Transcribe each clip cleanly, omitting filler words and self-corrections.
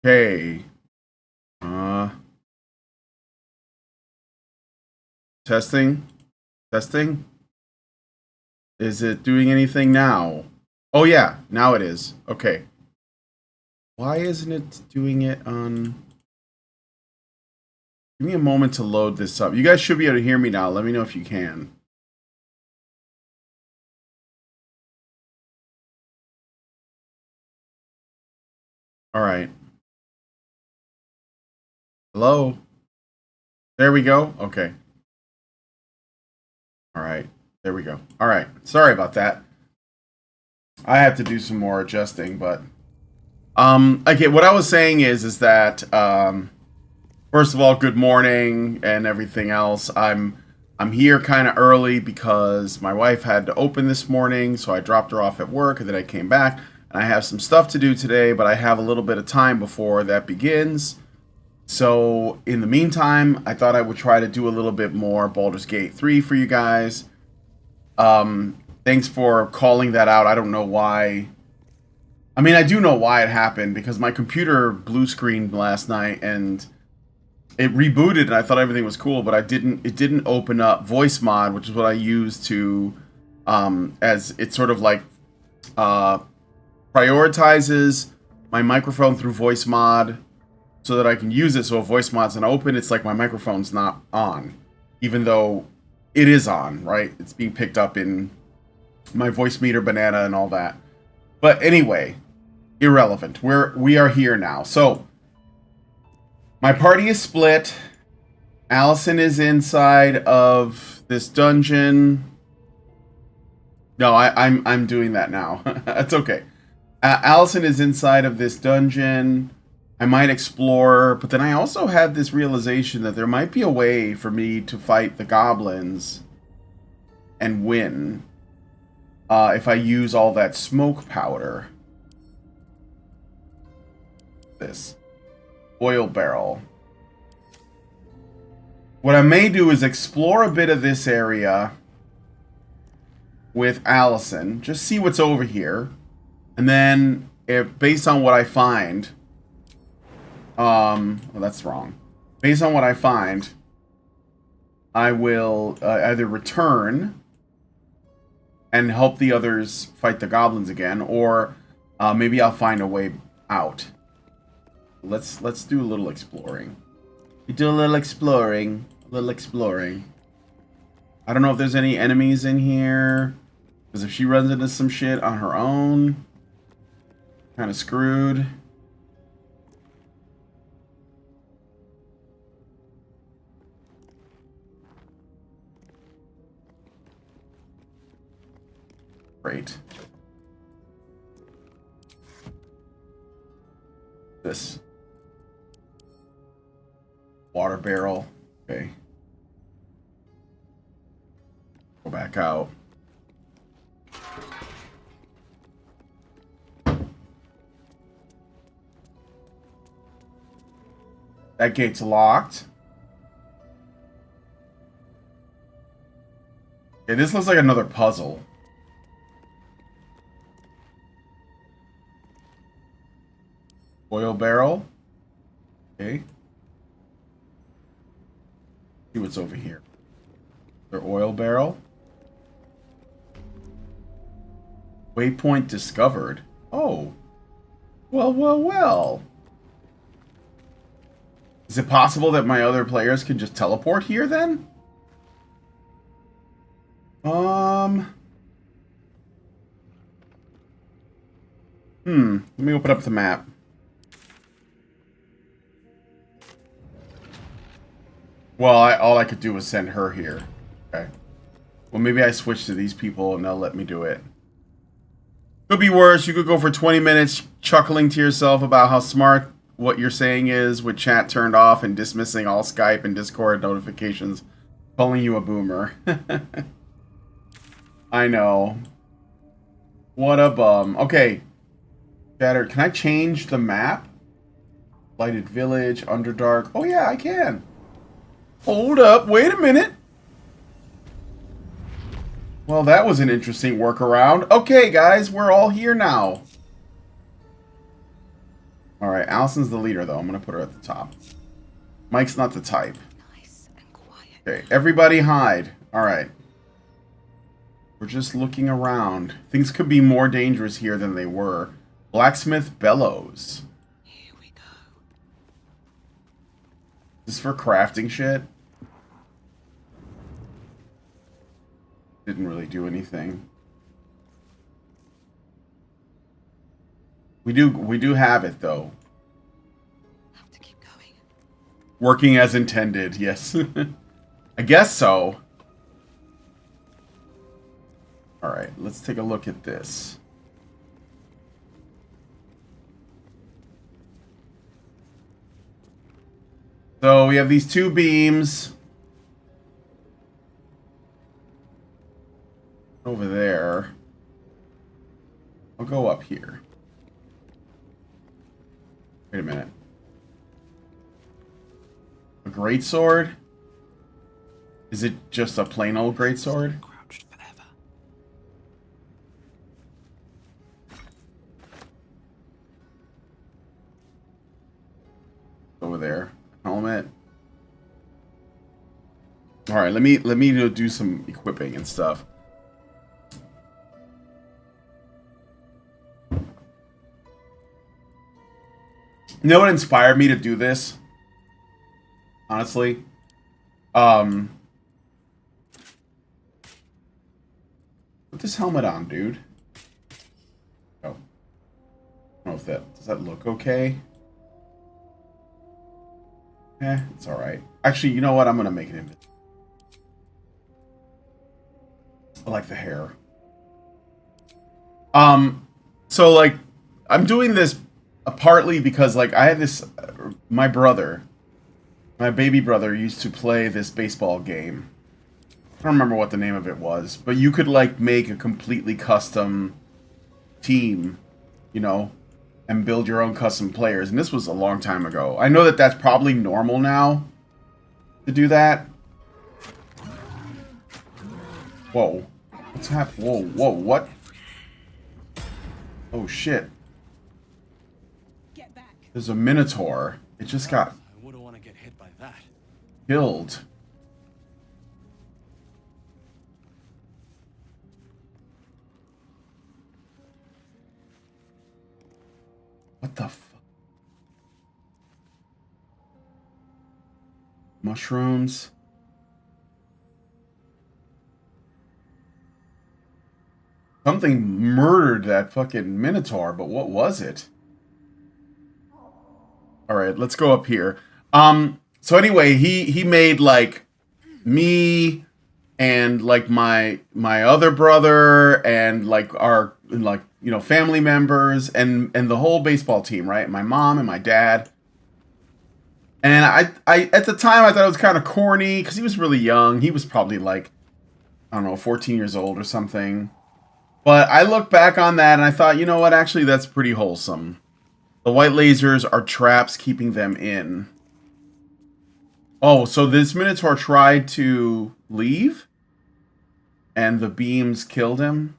Okay. Uh, testing. Testing. Is it doing anything now? Oh yeah, now it is. Okay. Why isn't it doing it on... Give me a moment to load this up. You guys should be able to hear me now. Let me know if you can. All right. Hello? There we go. Okay. All right. There we go. All right. Sorry about that. I have to do some more adjusting, but okay, what I was saying is that first of all, good morning and everything else. I'm here kind of early because my wife had to open this morning, so I dropped her off at work and then I came back and I have some stuff to do today, but I have a little bit of time before that begins. So in the meantime, I thought I would try to do a little bit more Baldur's Gate 3 for you guys. Thanks for calling that out. I don't know why. I mean, I do know why it happened because my computer blue screened last night and it rebooted and I thought everything was cool, but it didn't open up voice mod, which is what I use to as it sort of like prioritizes my microphone through voice mod so that I can use it. So if voice mod's not open, it's like my microphone's not on, even though it is on, right? It's being picked up in my voice meter banana and all that. But anyway, irrelevant. We are here now. So my party is split. Allison is inside of this dungeon. No, I'm doing that now. That's okay. Allison is inside of this dungeon. I might explore, but then I also had this realization that there might be a way for me to fight the goblins and win if I use all that smoke powder. This oil barrel. What I may do is explore a bit of this area with Allison, just see what's over here, and then based on what I find, well, that's wrong. Based on what I find, I will either return and help the others fight the goblins again, or maybe I'll find a way out. Let's do a little exploring. We do a little exploring. I don't know if there's any enemies in here, because if she runs into some shit on her own, kind of screwed. Great. This water barrel. Okay. Go back out. That gate's locked. Okay, this looks like another puzzle. Oil barrel. Okay. See what's over here. Their oil barrel. Waypoint discovered. Oh. Well. Is it possible that my other players can just teleport here then? Let me open up the map. Well, all I could do was send her here. Okay. Well, maybe I switch to these people and they'll let me do it. Could be worse. You could go for 20 minutes chuckling to yourself about how smart what you're saying is with chat turned off and dismissing all Skype and Discord notifications, calling you a boomer. I know. What a bum. Okay. Shattered. Can I change the map? Lighted Village, Underdark. Oh yeah, I can. Hold up, wait a minute. Well, that was an interesting workaround. Okay, guys, we're all here now. Alright, Allison's the leader, though. I'm going to put her at the top. Mike's not the type. Nice and quiet. Okay, everybody hide. Alright. We're just looking around. Things could be more dangerous here than they were. Blacksmith bellows. Here we go. Is this for crafting shit? Didn't really do anything. We do have it though. Have to keep going. Working as intended, yes. I guess so. Alright, let's take a look at this. So we have these two beams. Over there. I'll go up here. Wait a minute. A greatsword? Is it just a plain old greatsword? Crouched forever. Over there. Helmet. Alright, let me do some equipping and stuff. You know what inspired me to do this? Honestly. Put this helmet on, dude. Oh. I don't know if does that look okay? It's alright. Actually, you know what? I'm gonna make it invisible. I like the hair. So like, I'm doing this partly because like I had this, my baby brother used to play this baseball game. I don't remember what the name of it was, but you could like make a completely custom team, you know, and build your own custom players. And this was a long time ago. I know that that's probably normal now to do that. Whoa. What's happening? Whoa, what? Oh shit. Get back. There's a minotaur. It just got I wouldn't want to get hit by that. killed. What the fuck? Mushrooms. Something murdered that fucking minotaur, but what was it? Alright, let's go up here. So anyway, he made like me and like my other brother and like our like you know family members and the whole baseball team, right? My mom and my dad. And I at the time I thought it was kind of corny because he was really young. He was probably like I don't know 14 years old or something. But I look back on that and I thought, you know what? Actually, that's pretty wholesome. The white lasers are traps keeping them in. Oh, so this Minotaur tried to leave? And the beams killed him?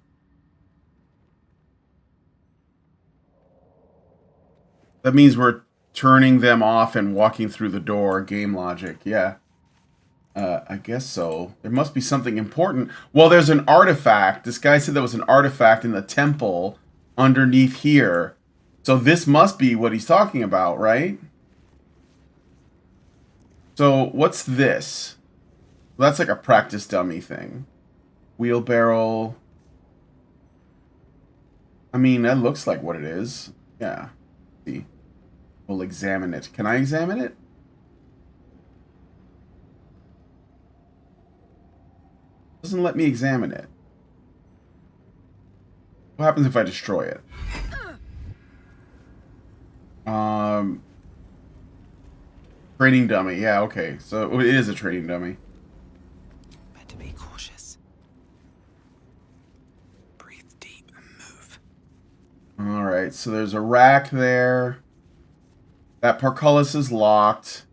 That means we're turning them off and walking through the door. Game logic, yeah. I guess so. There must be something important. Well, there's an artifact. This guy said there was an artifact in the temple underneath here. So this must be what he's talking about, right? So what's this? Well, that's like a practice dummy thing. Wheelbarrow. I mean, that looks like what it is. Yeah. Let's see. We'll examine it. Can I examine it? Doesn't let me examine it. What happens if I destroy it? Training dummy. Yeah, okay. So it is a training dummy. Better be cautious. Breathe deep and move. Alright, so there's a rack there. That portcullis is locked.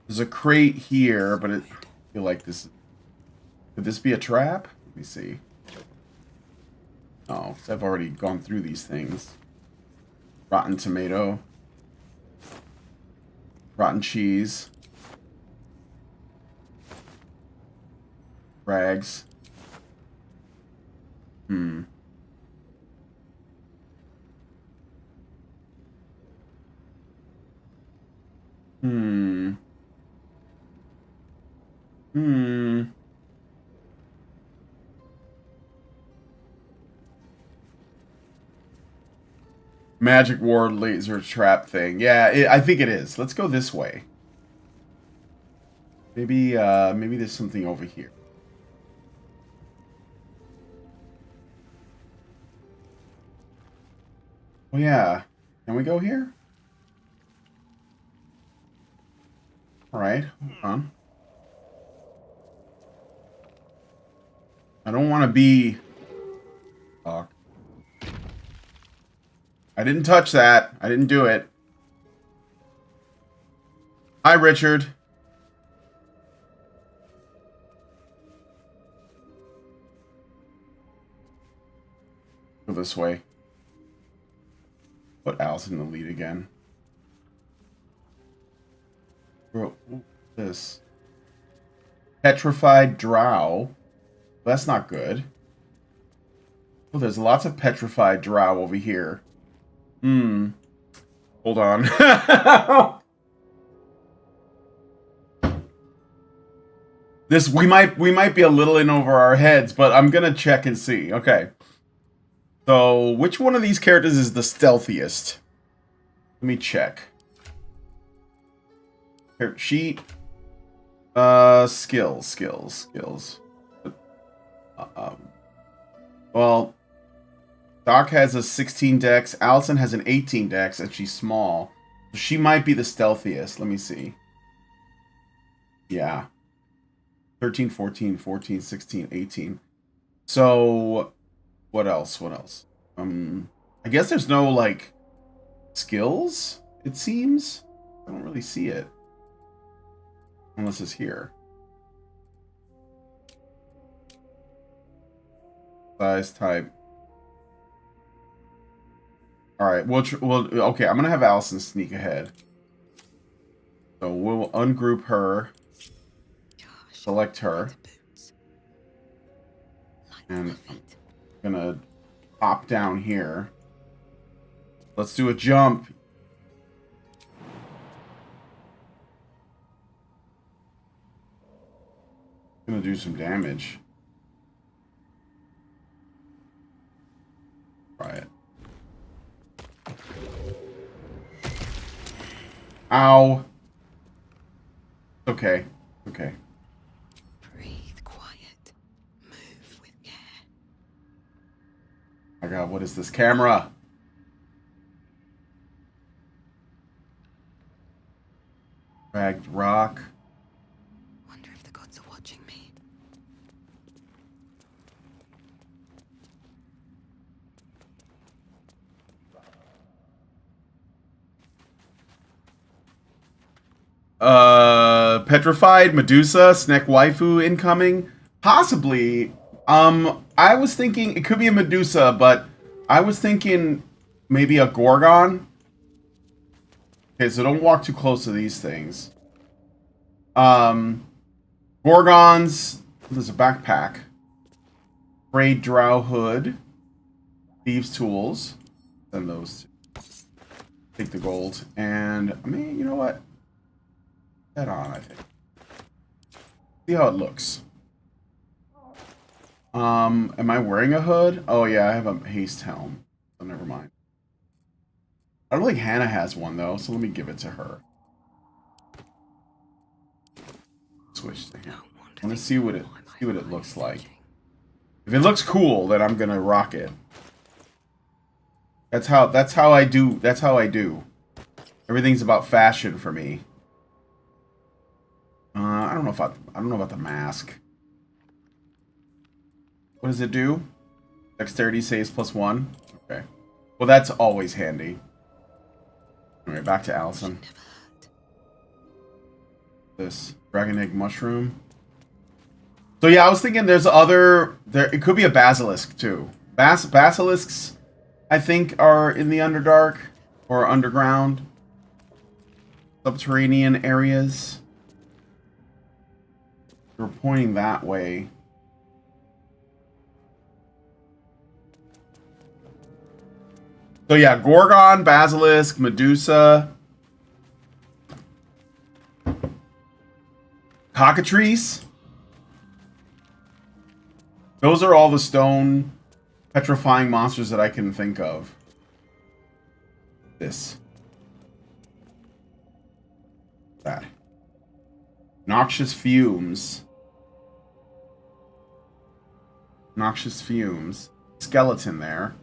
There's a crate here, but I feel like this... Could this be a trap? Let me see. Oh, because I've already gone through these things. Rotten tomato. Rotten cheese. Rags. Hmm. Hmm. Hmm. Magic ward laser trap thing. Yeah, I think it is. Let's go this way. Maybe maybe there's something over here. Oh yeah. Can we go here? Alright, hold on. I don't want to be... Fuck. I didn't touch that. I didn't do it. Hi, Richard. Go this way. Put Alice in the lead again. Bro, this. Petrified drow. That's not good. Oh, there's lots of petrified drow over here. Hmm. Hold on. This we might be a little in over our heads, but I'm gonna check and see. Okay. So which one of these characters is the stealthiest? Let me check. Character sheet. Skills. Well, Doc has a 16 dex. Allison has an 18 dex, and she's small. She might be the stealthiest. Let me see. Yeah. 13, 14, 14, 16, 18. So, what else? I guess there's no, like, skills, it seems. I don't really see it. Unless it's here. Size, type. Alright, okay, I'm gonna have Allison sneak ahead. So we'll ungroup her. Select her. And I'm gonna hop down here. Let's do a jump. Gonna do some damage. Try it. Ow. Okay. Okay. Breathe quiet. Move with care. My God, what is this camera? Dragged rock. Wonder if the gods are watching me. Petrified Medusa, Snack Waifu incoming. Possibly. I was thinking it could be a Medusa, but I was thinking maybe a Gorgon. Okay, so don't walk too close to these things. Gorgons. There's a backpack. Braid Drow Hood. Thieves' Tools. Send those two. Take the gold. And, I mean, you know what? That on, I think. See how it looks. Am I wearing a hood? Oh yeah, I have a haste helm. So never mind. I don't think Hannah has one though, so let me give it to her. Switch to him. I want to see what it looks like. If it looks cool, then I'm gonna rock it. That's how I do. Everything's about fashion for me. I don't know about the mask. What does it do? Dexterity saves +1. Okay. Well, that's always handy. Alright, back to Allison. This dragon egg mushroom. So yeah, I was thinking there's it could be a basilisk too. Basilisks, I think, are in the Underdark or underground. subterranean areas. We're pointing that way. So yeah, Gorgon, Basilisk, Medusa, Cockatrice. Those are all the stone petrifying monsters that I can think of. This. That. Noxious fumes. Noxious fumes. Skeleton there.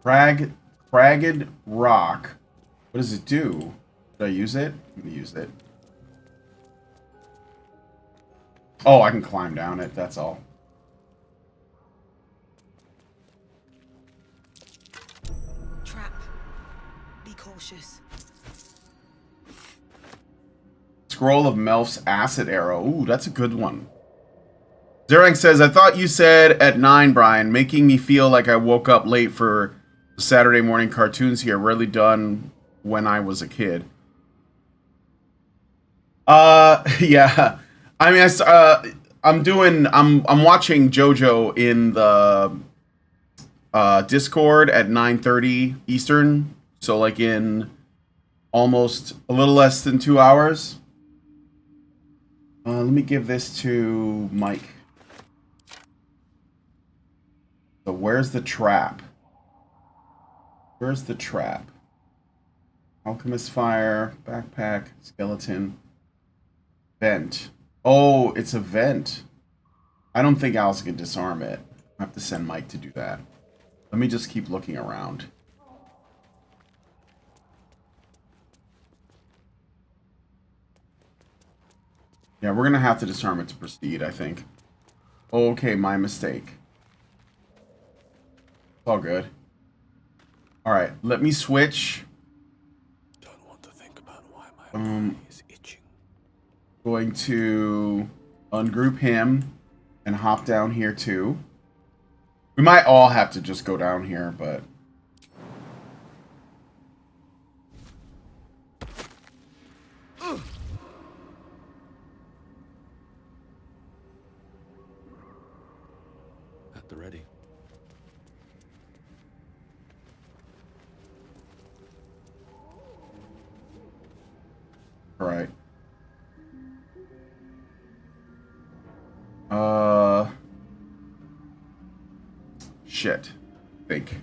Cragged rock. What does it do? Did I use it? I'm gonna use it. Oh, I can climb down it, that's all. Trap. Be cautious. Scroll of Melf's acid arrow. Ooh, that's a good one. Zerang says, I thought you said at 9, Brian, making me feel like I woke up late for Saturday morning cartoons here. Rarely done when I was a kid. Yeah. I mean, I'm watching JoJo in the Discord at 9:30 Eastern. So like in almost a little less than 2 hours. Let me give this to Mike. So where's the trap? Where's the trap? Alchemist fire, backpack, skeleton, vent. Oh, it's a vent. I don't think Alice can disarm it. I have to send Mike to do that. Let me just keep looking around. Yeah, we're gonna have to disarm it to proceed, I think. Okay, my mistake. It's all good. Alright, let me switch. Don't want to think about why my eye is itching. Going to ungroup him and hop down here too. We might all have to just go down here, but... At the ready. Alright. Shit. Think.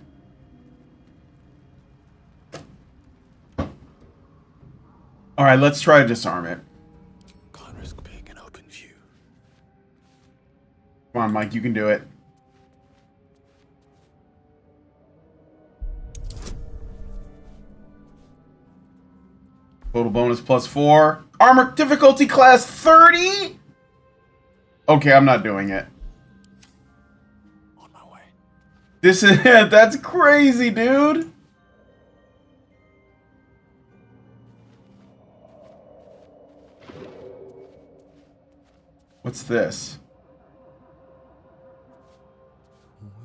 Alright, let's try to disarm it. Can't risk being in open view. Come on, Mike, you can do it. Total bonus +4. Armor difficulty class 30? Okay, I'm not doing it. On my way. This is that's crazy, dude. What's this?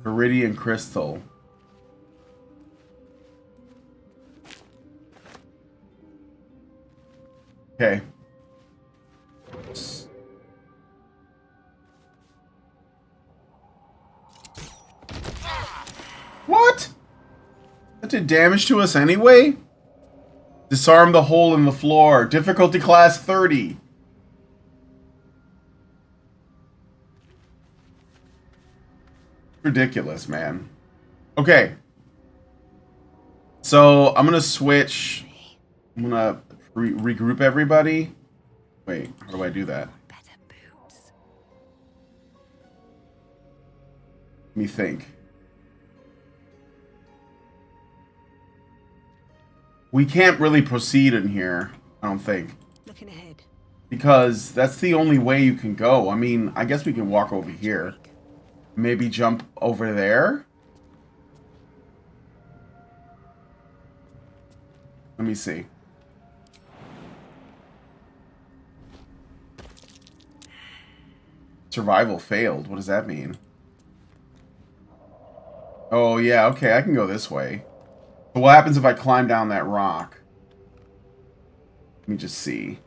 Iridian crystal. Okay. What? That did damage to us anyway? Disarm the hole in the floor. Difficulty class 30. Ridiculous, man. Okay. So, I'm gonna switch. I'm gonna regroup everybody. Wait, how do I do that? Better boots. Let me think. We can't really proceed in here, I don't think. Looking ahead. Because that's the only way you can go. I mean, I guess we can walk over here. Maybe jump over there? Let me see. Survival failed. What does that mean? Oh, yeah, okay, I can go this way. But what happens if I climb down that rock? Let me just see.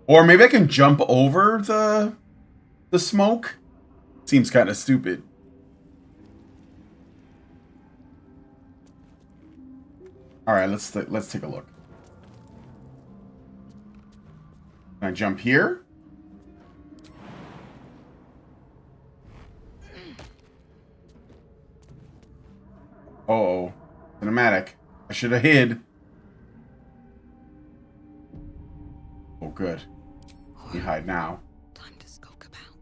Or maybe I can jump over the smoke? Seems kind of stupid. All right, let's take a look. Can I jump here? Uh-oh. Cinematic. I should have hid. Oh, good. Let me hide now. Time to skulk about.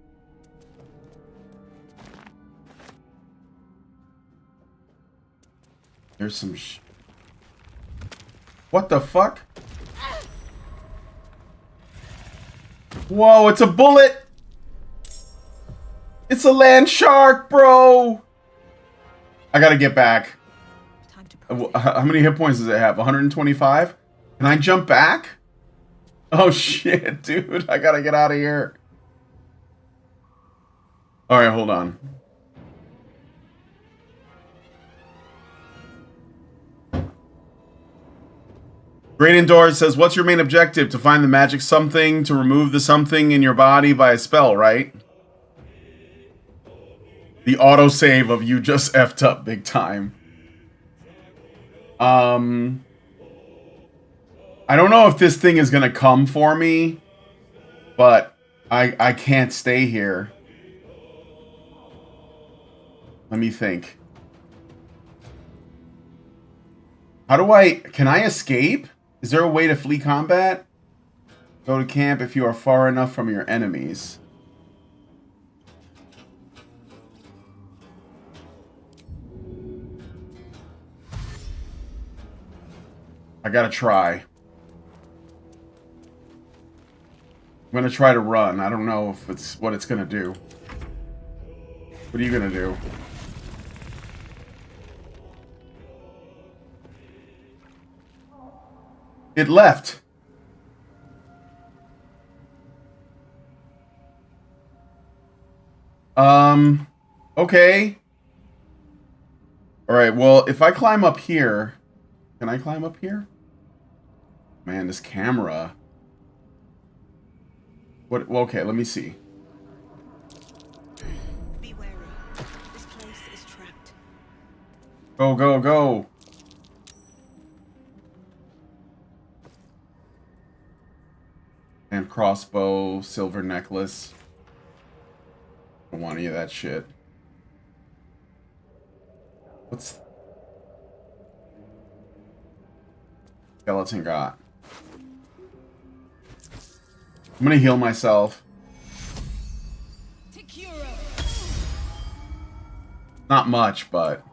There's some What the fuck? Whoa, it's a bullet! It's a land shark, bro! I gotta get back. Time to How many hit points does it have? 125? Can I jump back? Oh shit, dude. I gotta get out of here. Alright, hold on. Great Indoors says, what's your main objective? To find the magic something, to remove the something in your body by a spell, right? The autosave of you just effed up big time. I don't know if this thing is gonna come for me, but I can't stay here. Let me think. Can I escape? Is there a way to flee combat? Go to camp if you are far enough from your enemies. I gotta try. I'm gonna try to run. I don't know if it's what it's gonna do. What are you gonna do? It left. Okay. Alright, well, if I climb up here... Can I climb up here? Man, this camera... What? Well, okay, let me see. be wary. This place is trapped. Go, go, go! And crossbow, silver necklace. Don't want any of that shit. What's... Skeleton got? I'm gonna heal myself. Not much, but...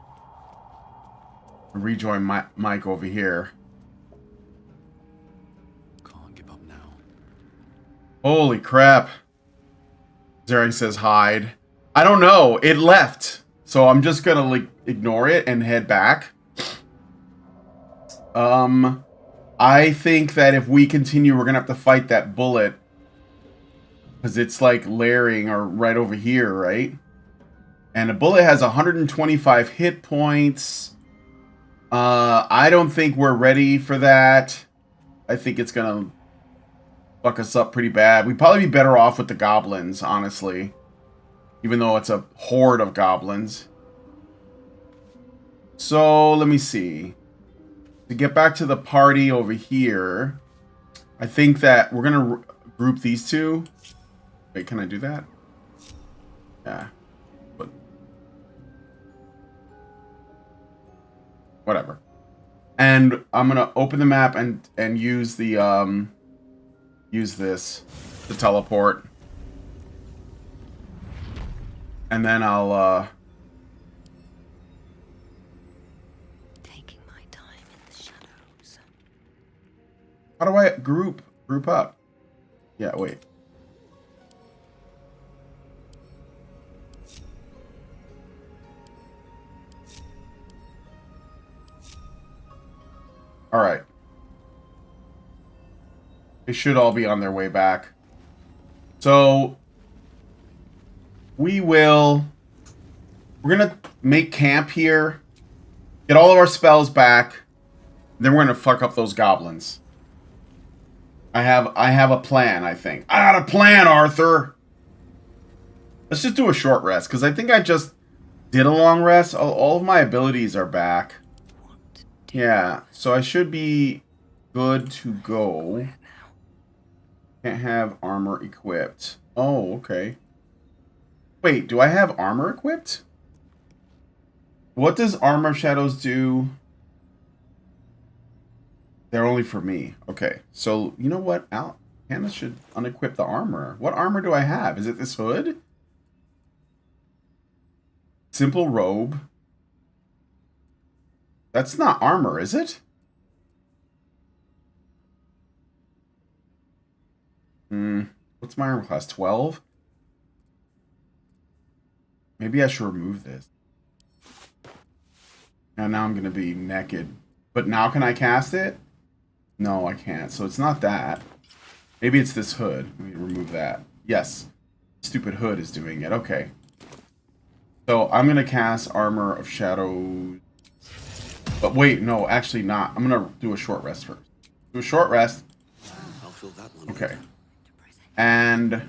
Rejoin Mike over here. Can't give up now. Holy crap. Zeri says hide. I don't know. It left. So I'm just gonna, like, ignore it and head back. I think that if we continue, we're gonna have to fight that bullet. Because it's, like, layering or right over here, right? And a bullet has 125 hit points. I don't think we're ready for that. I think it's gonna fuck us up pretty bad. We'd probably be better off with the goblins, honestly. Even though it's a horde of goblins. So, let me see. To get back to the party over here, I think that we're gonna group these two. Wait, can I do that? Yeah. But whatever. And I'm gonna open the map and use the use this to teleport. And then I'll Taking my time in the shadows. how do I group up? Yeah, wait. Alright. They should all be on their way back. So, we're gonna make camp here, get all of our spells back, then we're gonna fuck up those goblins. I have a plan, I think. I got a plan, Arthur! Let's just do a short rest, because I think I just did a long rest. All of my abilities are back. Yeah, so I should be good to go. Can't have armor equipped. Oh, okay. Wait, do I have armor equipped? What does armor shadows do? They're only for me. Okay, so you know what? Hannah should unequip the armor. What armor do I have? Is it this hood? Simple robe. That's not armor, is it? What's my armor class? 12? Maybe I should remove this. And now I'm going to be naked. But now can I cast it? No, I can't. So it's not that. Maybe it's this hood. Let me remove that. Yes. Stupid hood is doing it. Okay. So I'm going to cast Armor of Shadows. But wait, no, actually not. I'm going to do a short rest first. Do a short rest. I'll fill that one. Okay. And we're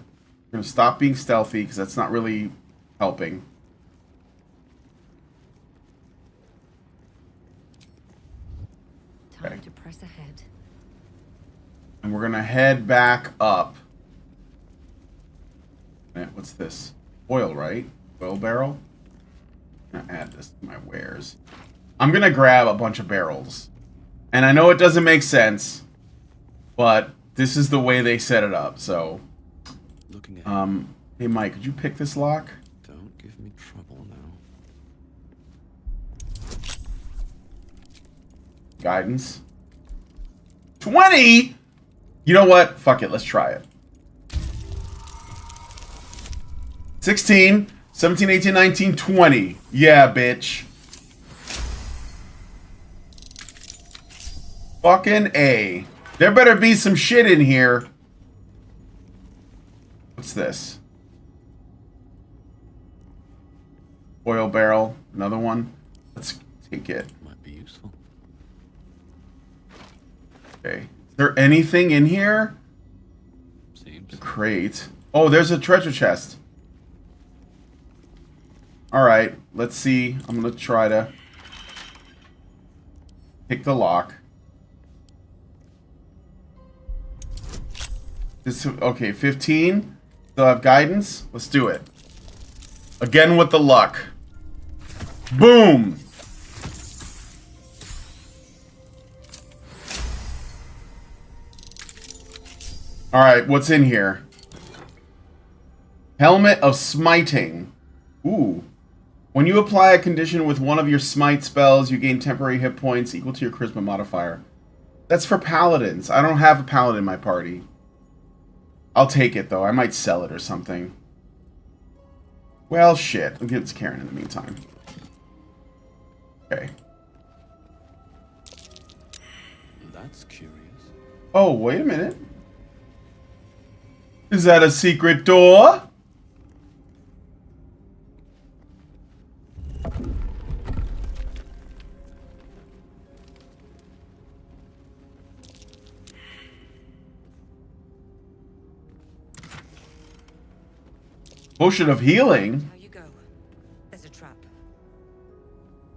going to stop being stealthy because that's not really helping. Time to press ahead. And we're going to head back up. What's this? Oil, right? Oil barrel? I'm going to add this to my wares. I'm going to grab a bunch of barrels. And I know it doesn't make sense, but this is the way they set it up, so... Looking at hey Mike, could you pick this lock? Don't give me trouble now. Guidance. 20?! You know what? Fuck it, let's try it. 16, 17, 18, 19, 20. Yeah, bitch. Fucking A. There better be some shit in here. What's this? Oil barrel. Another one. Let's take it. Might be useful. Okay. Is there anything in here? Seems. A crate. Oh, there's a treasure chest. Alright. Let's see. I'm going to try to pick the lock. Okay, 15. Still have guidance. Let's do it. Again with the luck. Boom! Alright, what's in here? Helmet of Smiting. Ooh. When you apply a condition with one of your smite spells, you gain temporary hit points equal to your charisma modifier. That's for paladins. I don't have a paladin in my party. I'll take it, though. I might sell it or something. Well, shit. I'll give it to Karen in the meantime. Okay. That's curious. Oh, wait a minute. Is that a secret door? Potion of healing. How you go? There's a trap.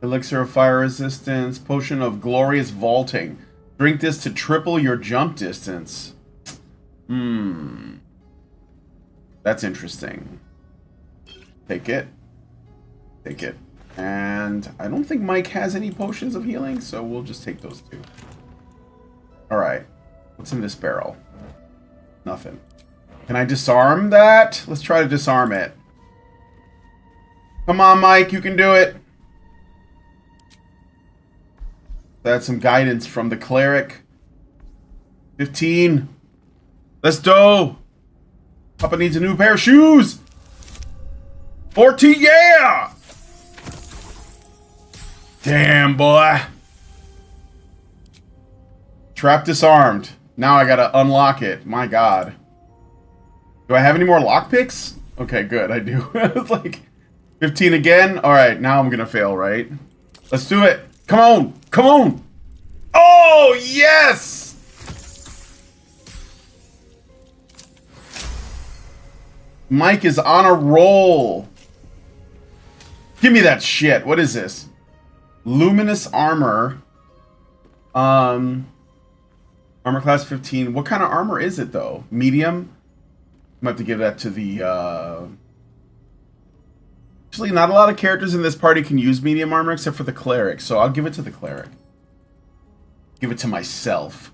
Elixir of fire resistance. Potion of glorious vaulting. Drink this to triple your jump distance. That's interesting. Take it. Take it. And I don't think Mike has any potions of healing, so we'll just take those two. Alright. What's in this barrel? Nothing. Can I disarm that? Let's try to disarm it. Come on, Mike. You can do it. That's some guidance from the cleric. 15. Let's go. Papa needs a new pair of shoes. 14. Yeah. Damn, boy. Trap disarmed. Now I gotta unlock it. My god. Do I have any more lockpicks? Okay, good. I do. It's like 15 again. All right, now I'm gonna fail, right? Let's do it. Come on. Come on. Oh, yes! Mike is on a roll. Give me that shit. What is this? Luminous armor. Armor class 15. What kind of armor is it, though? Medium? I'm going to have to give that to the, Actually, not a lot of characters in this party can use medium armor except for the cleric, so I'll give it to the cleric. Give it to myself.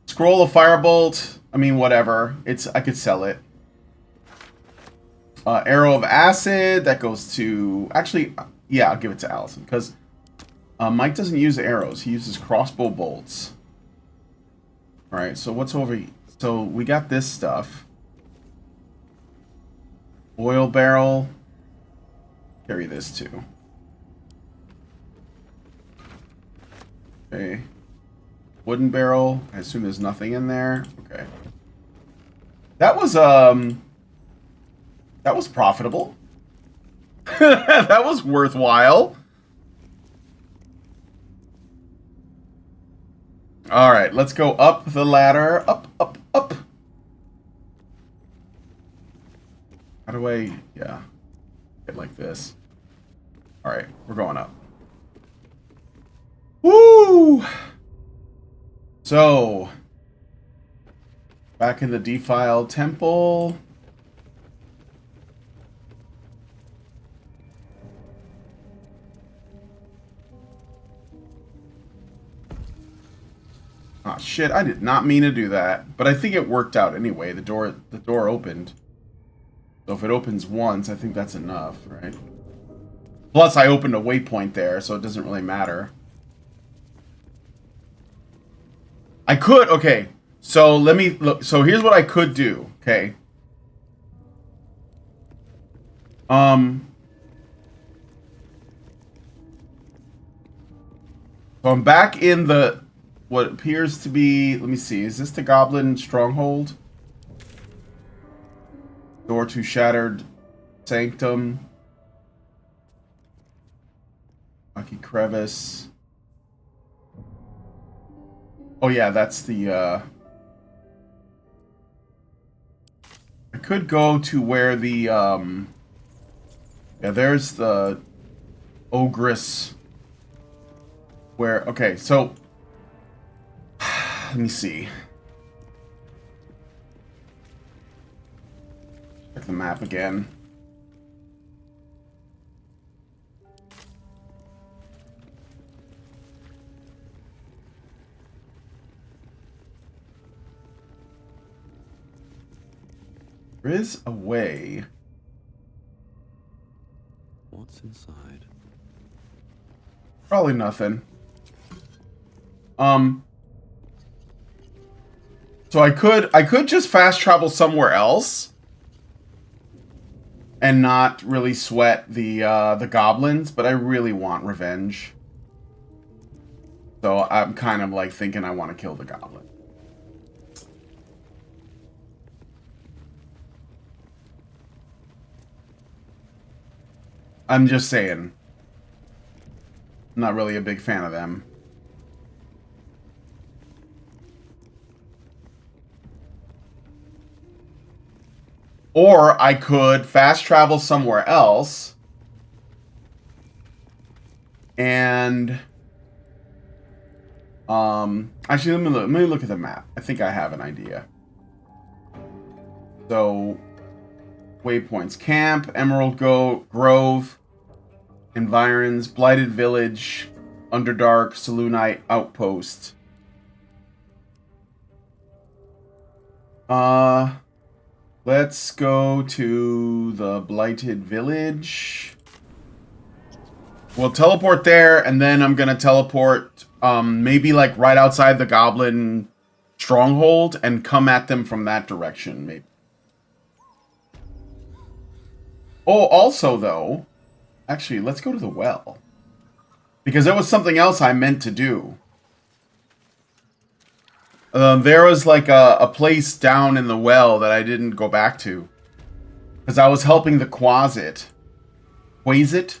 Scroll of Firebolt. I mean, whatever. I could sell it. Arrow of Acid. That goes to... Actually, yeah, I'll give it to Allison, because Mike doesn't use arrows. He uses crossbow bolts. Alright, so what's over here? So we got this stuff. Oil barrel. Carry this too. Okay. Wooden barrel. I assume there's nothing in there. Okay. That was profitable. That was worthwhile. All right, let's go up the ladder. Up, up, up. How do I... Yeah. Get like this. All right, we're going up. Woo! So, back in the defiled temple. Oh shit, I did not mean to do that, but I think it worked out anyway. The door opened. So if it opens once, I think that's enough, right? Plus I opened a waypoint there, so it doesn't really matter. I could, okay. So let me look. So here's what I could do, okay? So I'm back in the what appears to be, let me see, is this the Goblin Stronghold? Door to Shattered Sanctum. Lucky Crevice. Oh yeah, that's the I could go to where the yeah, there's the Ogress. Where, okay, so let me see. Check the map again. There is a way. What's inside? Probably nothing. So I could just fast travel somewhere else and not really sweat the goblins, but I really want revenge. So I'm kind of like thinking I want to kill the goblin. I'm just saying. I'm not really a big fan of them. Or I could fast travel somewhere else and actually let me look at the map. I think I have an idea. So waypoints: Camp, Emerald Grove, Environs, Blighted Village, Underdark, Saloonite Outpost. Let's go to the Blighted Village. We'll teleport there, and then I'm gonna teleport maybe like right outside the Goblin Stronghold and come at them from that direction, maybe. Oh, also though, actually, let's go to the well. Because there was something else I meant to do. There was like a place down in the well that I didn't go back to. Because I was helping the Quasit. Quasit?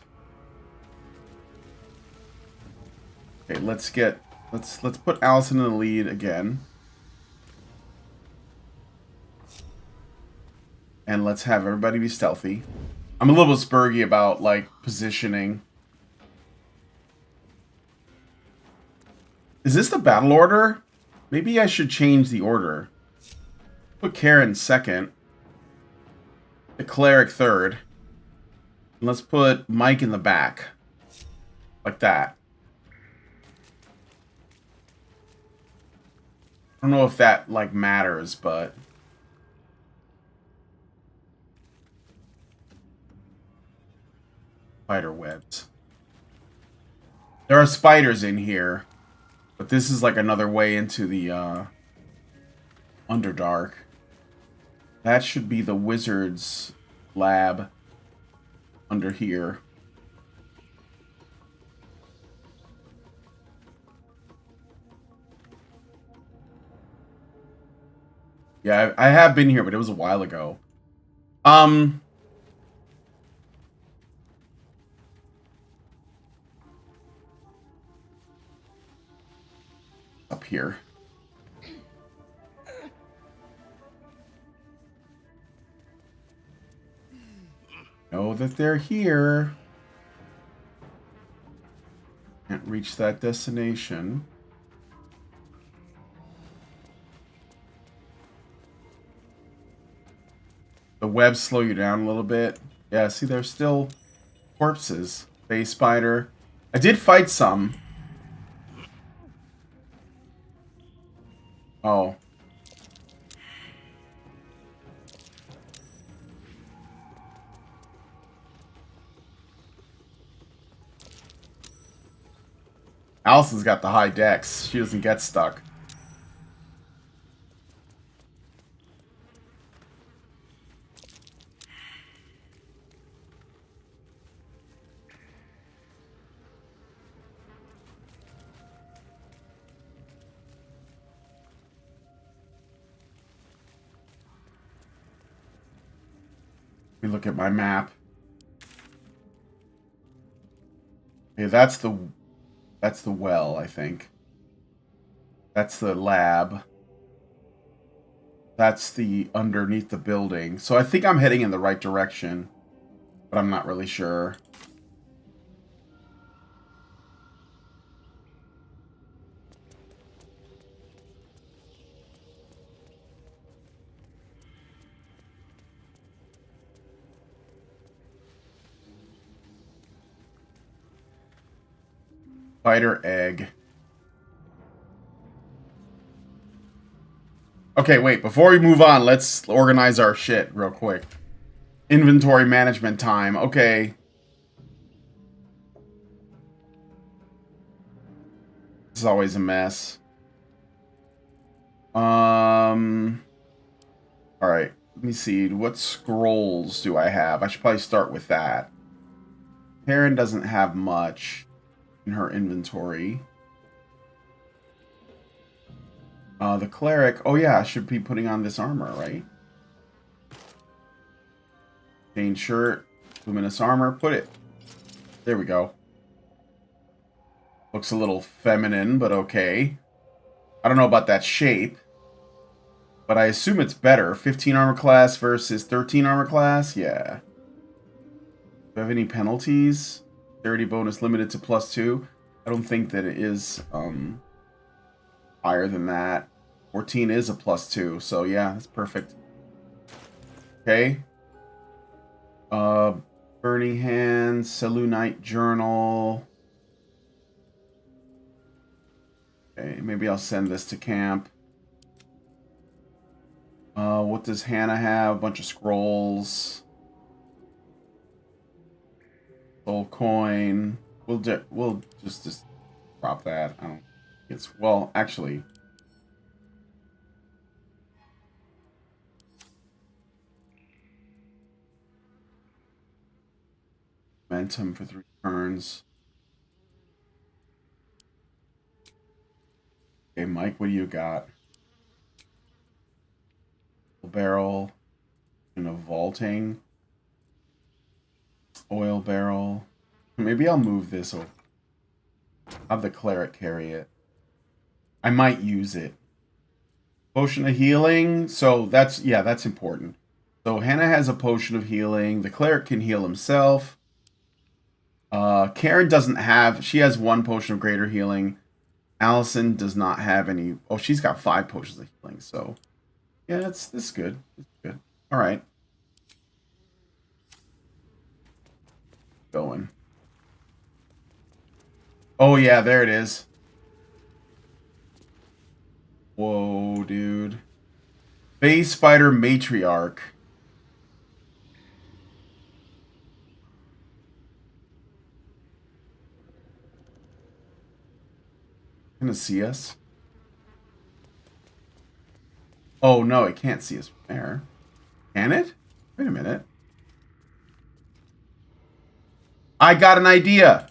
Okay, let's put Allison in the lead again. And let's have everybody be stealthy. I'm a little spurgy about, like, positioning. Is this the battle order? Maybe I should change the order. Put Karen second. The cleric third. And let's put Mike in the back. Like that. I don't know if that, like, matters, but... Spider webs. There are spiders in here. But this is like another way into the Underdark. That should be the wizard's lab under here. Yeah, I have been here, but it was a while ago. Up here. Know that they're here. Can't reach that destination. The webs slow you down a little bit. Yeah, see, there's still corpses. Face spider. I did fight some. Oh. Allison's got the high dex. She doesn't get stuck. Let me look at my map. Okay, that's the well, I think. That's the lab. That's the underneath the building. So I think I'm heading in the right direction, but I'm not really sure. Spider egg. Okay, wait. Before we move on, let's organize our shit real quick. Inventory management time. Okay. This is always a mess. Alright. Let me see. What scrolls do I have? I should probably start with that. Karen doesn't have much in her inventory. The cleric. Oh yeah, I should be putting on this armor, right? Chain shirt, luminous armor. Put it. There we go. Looks a little feminine, but okay. I don't know about that shape, but I assume it's better. 15 armor class versus 13 armor class. Yeah. Do I have any penalties? 30 bonus limited to +2. I don't think that it is higher than that. 14 is a +2, so yeah, that's perfect. Okay. Burning Hands, Selûnite Journal. Okay, maybe I'll send this to camp. What does Hannah have? A bunch of scrolls. Soul coin. We'll just drop that. I don't. It's well, actually. Momentum for 3 turns. Okay, Mike, what do you got? barrel and a vaulting. Oil barrel. Maybe I'll move this over. Have the cleric carry it. I might use it. Potion of healing. So that's, yeah, that's important. So Hannah has a potion of healing. The cleric can heal himself. Karen doesn't have, she has one potion of greater healing. Allison does not have any. Oh, she's got 5 potions of healing. So yeah, this is good. It's good. All right. Going. Oh yeah, there it is. Whoa, dude. Phase Spider Matriarch. Can it see us? Oh no, it can't see us from there. Can it? Wait a minute. I got an idea.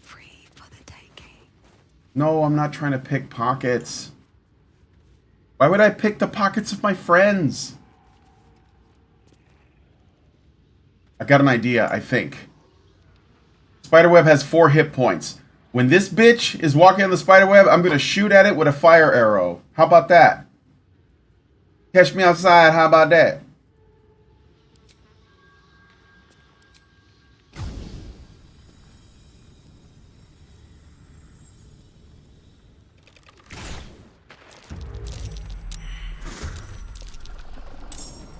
Free for the taking. No, I'm not trying to pick pockets. Why would I pick the pockets of my friends? I got an idea, I think. Spiderweb has 4 hit points. When this bitch is walking on the spiderweb, I'm going to shoot at it with a fire arrow. How about that? Catch me outside, how about that?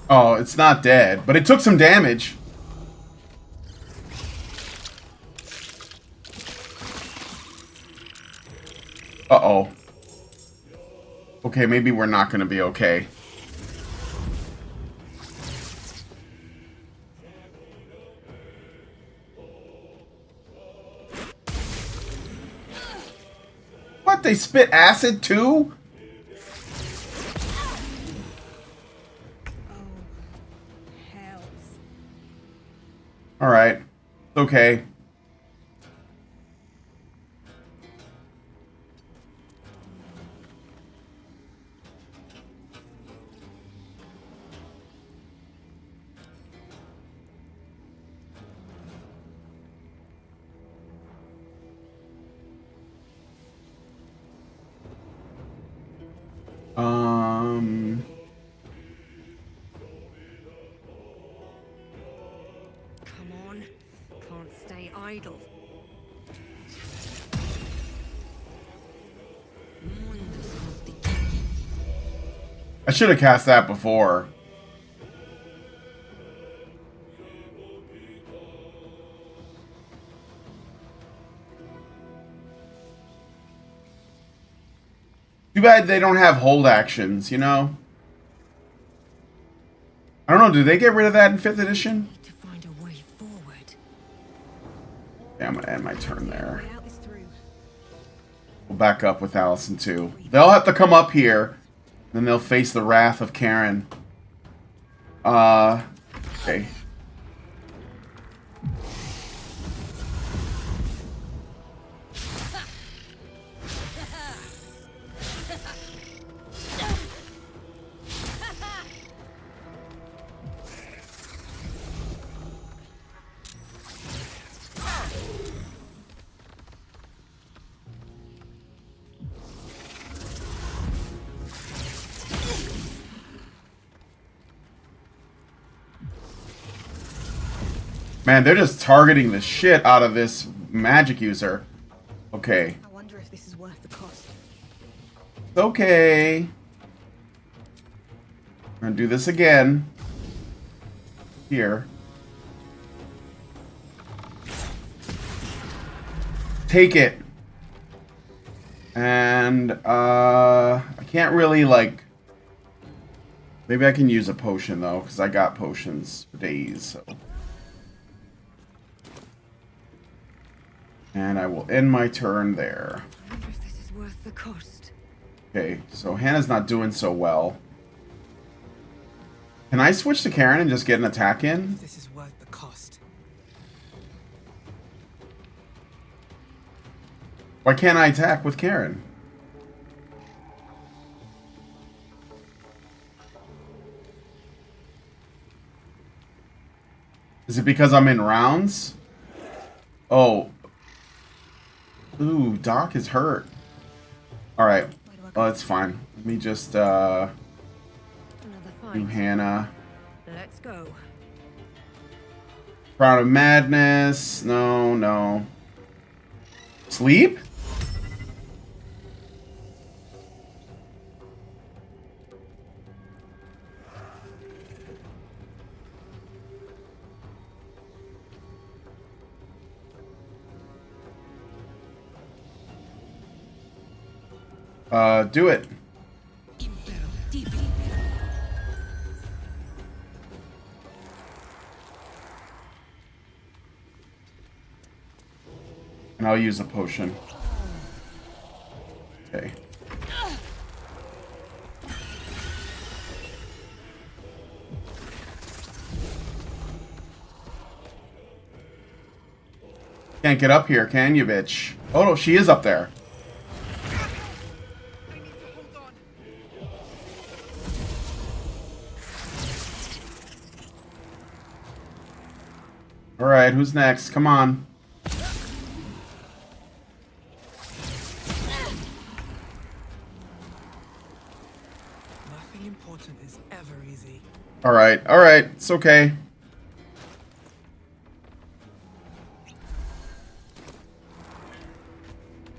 Oh, it's not dead, but it took some damage. Uh-oh. Okay, maybe we're not going to be okay. What? They spit acid too? Alright. Okay. Come on. Can't stay idle. I should have cast that before. Too bad they don't have hold actions, you know? I don't know, did they get rid of that in 5th edition? To find a way forward. Yeah, I'm gonna end my turn there. We'll back up with Allison too. They'll have to come up here. Then they'll face the wrath of Karen. Okay. Man, they're just targeting the shit out of this magic user. Okay. I wonder if this is worth the cost. It's okay. We're gonna do this again. Here. Take it. And, I can't really, like... Maybe I can use a potion, though, because I got potions for days, so... And I will end my turn there. I wonder if this is worth the cost. Okay, so Hannah's not doing so well. Can I switch to Karen and just get an attack in? This is worth the cost. Why can't I attack with Karen? Is it because I'm in rounds? Oh. Ooh, Doc is hurt. Alright. Oh, it's fine. Let me just, Another do fight. Hannah. Let's go. Crown of Madness. No, no. Sleep? Do it. And I'll use a potion. Okay. Can't get up here, can you, bitch? Oh, no, she is up there. Alright, who's next? Come on. Nothing important is ever easy. Alright, alright. It's okay.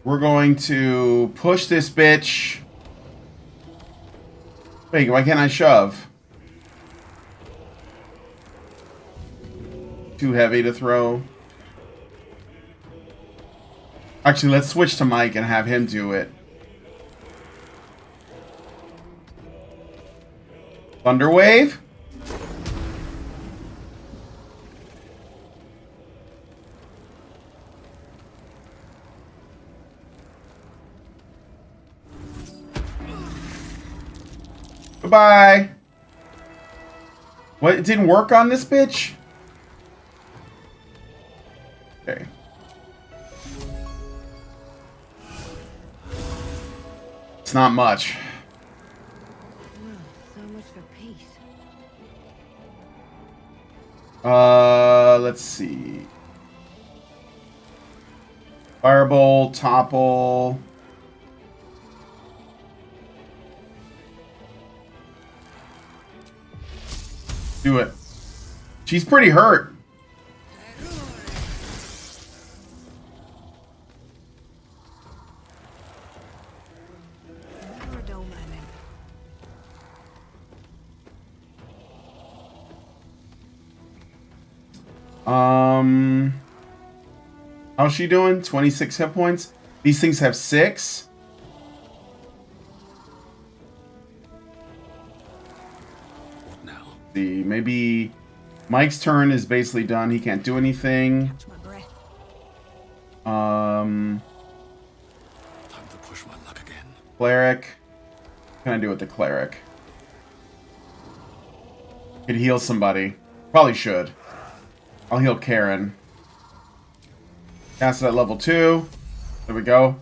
We're going to push this bitch. Wait, why can't I shove? Too heavy to throw. Actually, let's switch to Mike and have him do it. Thunder Wave? Goodbye. What? It didn't work on this bitch? Okay. It's not much. Well, so much for peace. Let's see. Firebolt, topple. Do it. She's pretty hurt. You're a dull moment. How's she doing? 26 hit points. These things have 6. Now. See, maybe Mike's turn is basically done. He can't do anything. Catch my breath. Time to push my luck again. Cleric. What can I do with the cleric? Could heal somebody. Probably should. I'll heal Karen. Cast it at level 2. There we go.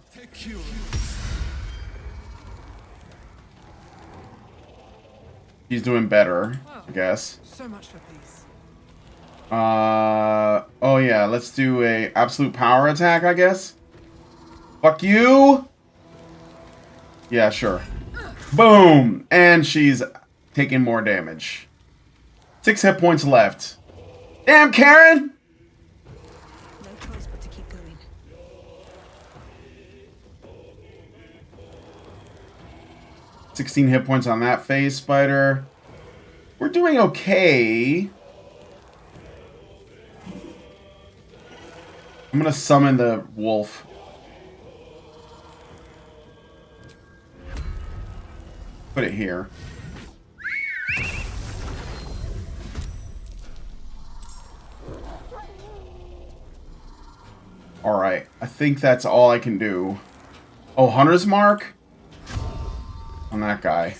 He's doing better, I guess. So much for peace. Oh yeah, let's do a absolute power attack, I guess. Fuck you! Yeah, sure. Boom! And she's taking more damage. 6 hit points left. Damn, Karen! No choice but to keep going. $16 hit points on that phase spider. We're doing okay. I'm gonna summon the wolf. Put it here. Alright, I think that's all I can do. Oh, Hunter's Mark? On that guy.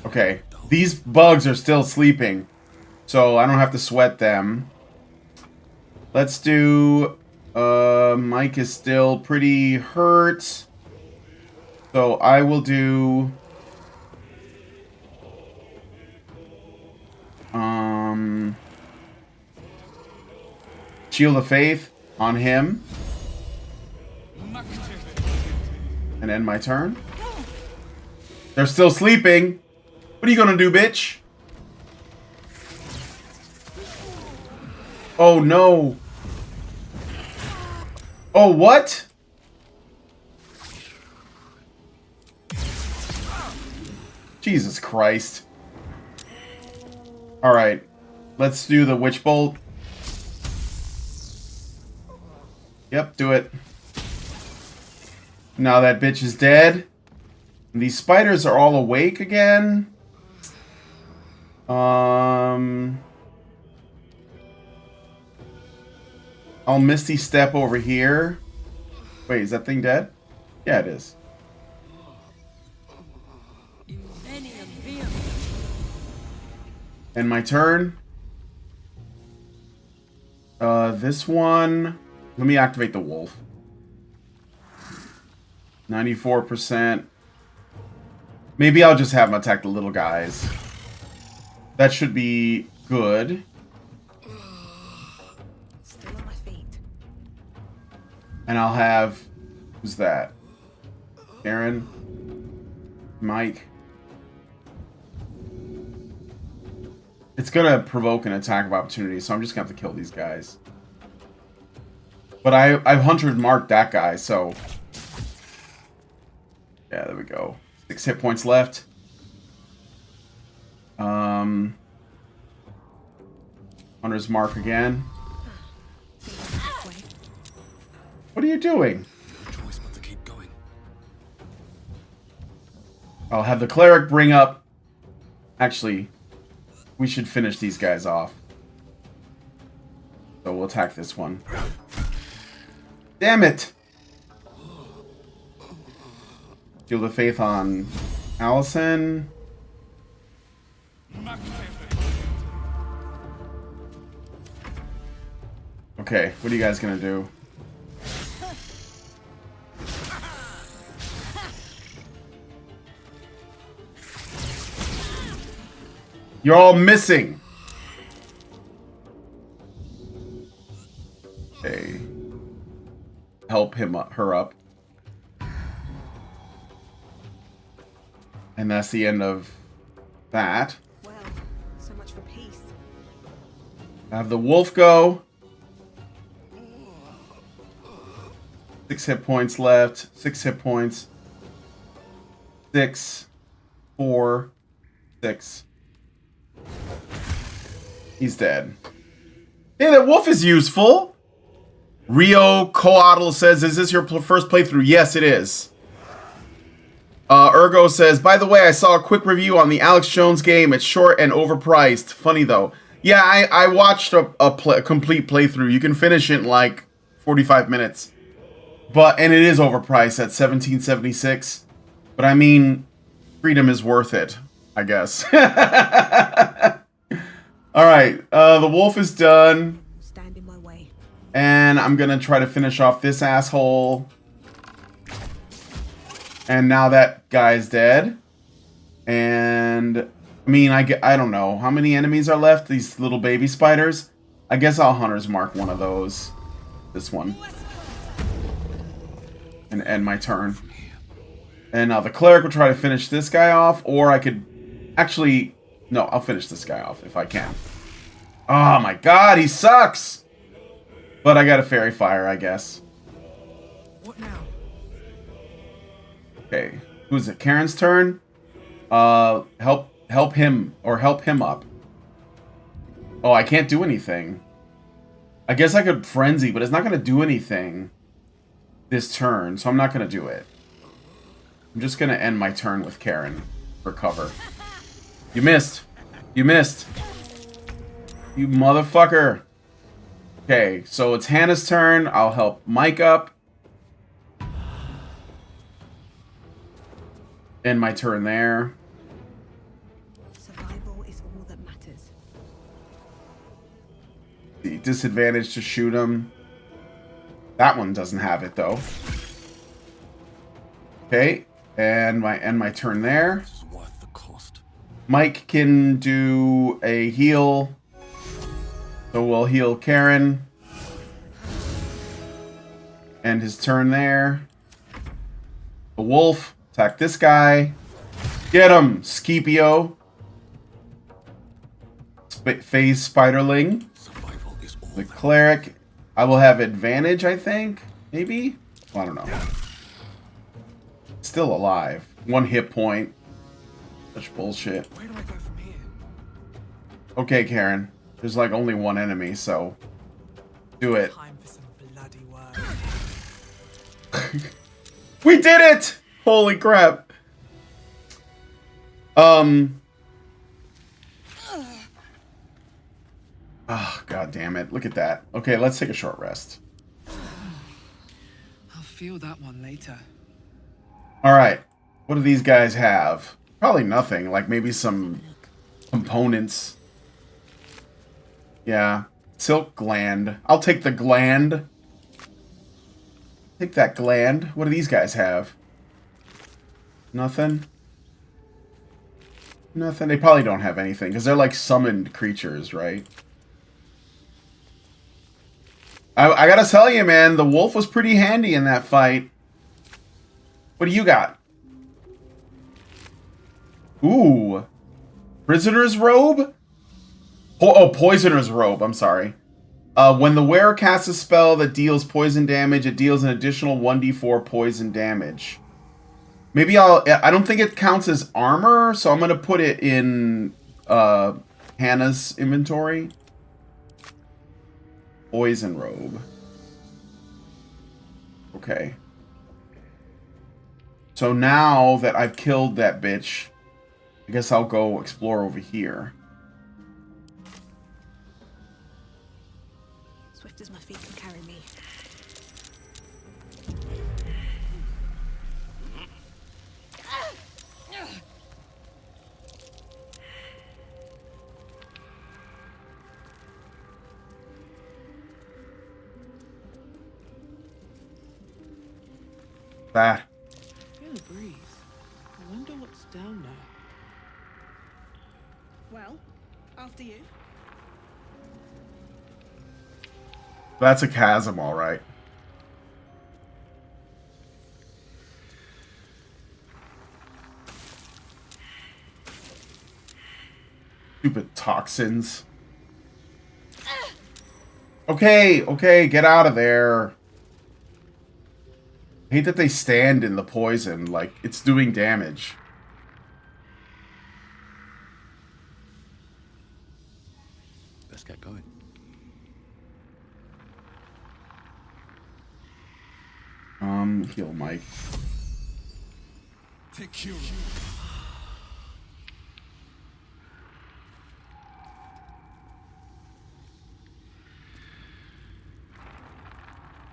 Okay, these bugs are still sleeping, so I don't have to sweat them. Let's do... Mike is still pretty hurt. So I will do... Shield of Faith on him. And end my turn. They're still sleeping. What are you gonna do, bitch? Oh no. Oh, what? Jesus Christ. Alright. Let's do the Witch Bolt. Yep, do it. Now that bitch is dead. And these spiders are all awake again. I'll Misty Step over here. Wait, is that thing dead? Yeah, it is. And my turn. This one. Let me activate the wolf. 94%. Maybe I'll just have him attack the little guys. That should be good. Still on my feet. And I'll have... Who's that? Aaron? Mike? It's gonna provoke an attack of opportunity, so I'm just gonna have to kill these guys. But I've hunted marked that guy, so... Yeah, there we go. 6 hit points left. Hunter's mark again. What are you doing? Choice but to keep going. I'll have the cleric bring up... Actually, we should finish these guys off. So we'll attack this one. Damn it! Shield of Faith on Allison. Okay, what are you guys gonna do? You're all missing! Okay. Help him up, her up. And that's the end of that. Well, so much for peace. Have the wolf go. 6 hit points left. 6 hit points. 6. 4. 6. He's dead. Hey, that wolf is useful. Rio Coatl says, is this your first playthrough? Yes, it is. Ergo says, by the way, I saw a quick review on the Alex Jones game. It's short and overpriced. Funny, though. Yeah, I watched a complete playthrough. You can finish it in, like, 45 minutes. And it is overpriced at $17.76. But, I mean, freedom is worth it, I guess. Alright, the wolf is done. Stand in my way. And I'm gonna try to finish off this asshole. And now that guy's dead. And I mean, I don't know how many enemies are left. These little baby spiders. I guess I'll hunter's mark one of those. This one. And end my turn. And now the cleric will try to finish this guy off, or I could actually... No, I'll finish this guy off if I can. Oh my god, he sucks! But I got a fairy fire, I guess. What now? Okay, who's it? Karen's turn? Help him, or help him up. Oh, I can't do anything. I guess I could frenzy, but it's not gonna do anything this turn, so I'm not gonna do it. I'm just gonna end my turn with Karen for cover. You missed. You missed. You motherfucker. Okay, so it's Hannah's turn. I'll help Mike up. End my turn there. Survival is all that matters. The disadvantage to shoot him. That one doesn't have it though. Okay, and end my turn there. This is worth the cost. Mike can do a heal. So we'll heal Karen. End his turn there. The wolf. Attack this guy. Get him, Scipio. Phase Spiderling. Survival is all The cleric. I will have advantage, I think. Maybe? Well, I don't know. Still alive. 1 hit point. Such bullshit. Where do I go from here? Okay, Karen. There's like only 1 enemy, so do it. Time for some bloody work. We did it! Holy crap. Oh, god damn it. Look at that. Okay, let's take a short rest. I'll feel that one later. Alright. What do these guys have? Probably nothing. Like maybe some components. Yeah. Silk gland. I'll take the gland. Take that gland. What do these guys have? Nothing? Nothing. They probably don't have anything because they're like summoned creatures, right? I gotta tell you, man, the wolf was pretty handy in that fight. What do you got? Ooh. Prisoner's robe? Oh, poisoner's robe. I'm sorry. When the wearer casts a spell that deals poison damage, it deals an additional 1d4 poison damage. Maybe I don't think it counts as armor, so I'm gonna put it in Hannah's inventory. Poison robe. Okay. So now that I've killed that bitch, I guess I'll go explore over here. Swift as my feet can carry me. That. Feel a breeze. I wonder what's down there. Well, after you. That's a chasm, all right. Stupid toxins. Okay, okay, get out of there. I hate that they stand in the poison, like, it's doing damage. Let's get going. Heal Mike. Take Cure.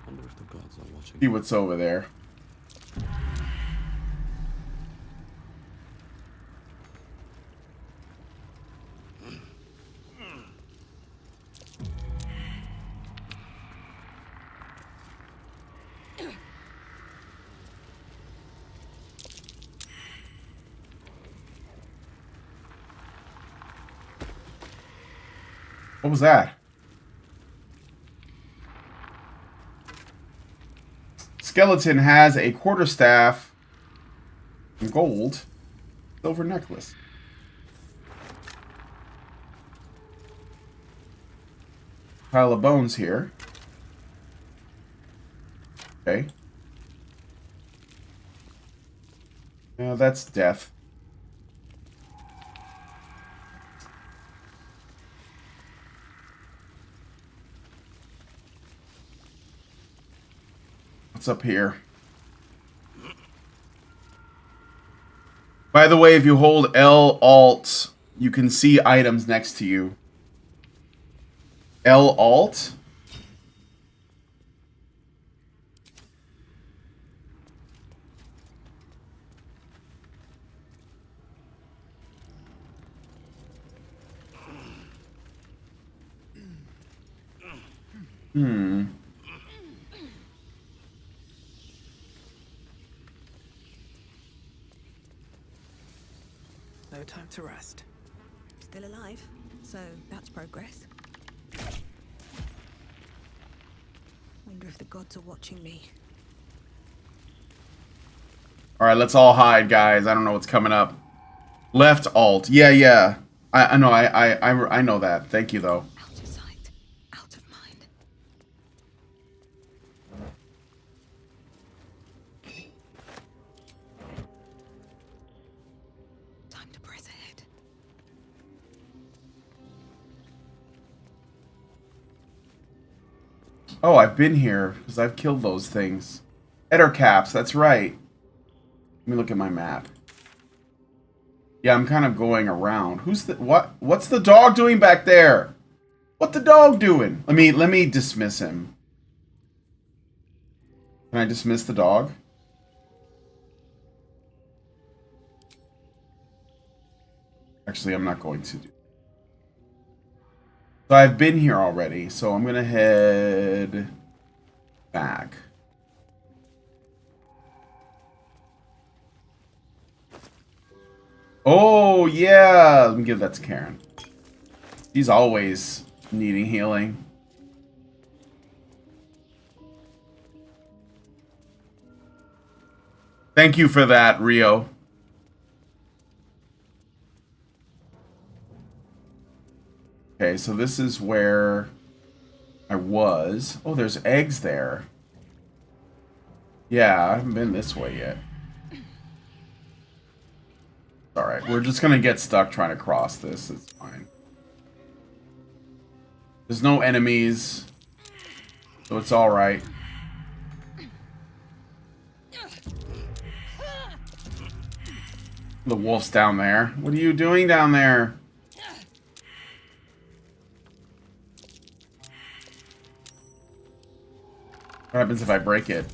Wonder if the gods are watching. See what's over there. What was that? Skeleton has a quarterstaff, gold, silver necklace. Pile of bones here. Okay. Yeah, that's death. What's up here? By the way, if you hold L Alt, you can see items next to you. L Alt? Hmm. No time to rest. Still alive, so that's progress. Wonder if the gods are watching me. All right, let's all hide, guys. I don't know what's coming up. Left alt. Yeah. I know. I know that. Thank you, though. Out of sight, out of mind. Time to press ahead. Oh, I've been here because I've killed those things. Ettercaps. That's right. Let me look at my map. Yeah, I'm kind of going around. Who's the what? What's the dog doing back there? What the dog doing? Let me dismiss him. Can I dismiss the dog? Actually, I'm not going to do. So I've been here already, so I'm gonna head back. Oh, yeah. Let me give that to Karen. She's always needing healing. Thank you for that, Rio. Okay, so this is where I was. Oh, there's eggs there. Yeah, I haven't been this way yet. Alright, we're just gonna get stuck trying to cross this. It's fine. There's no enemies, so it's alright. The wolf's down there. What are you doing down there? What happens if I break it?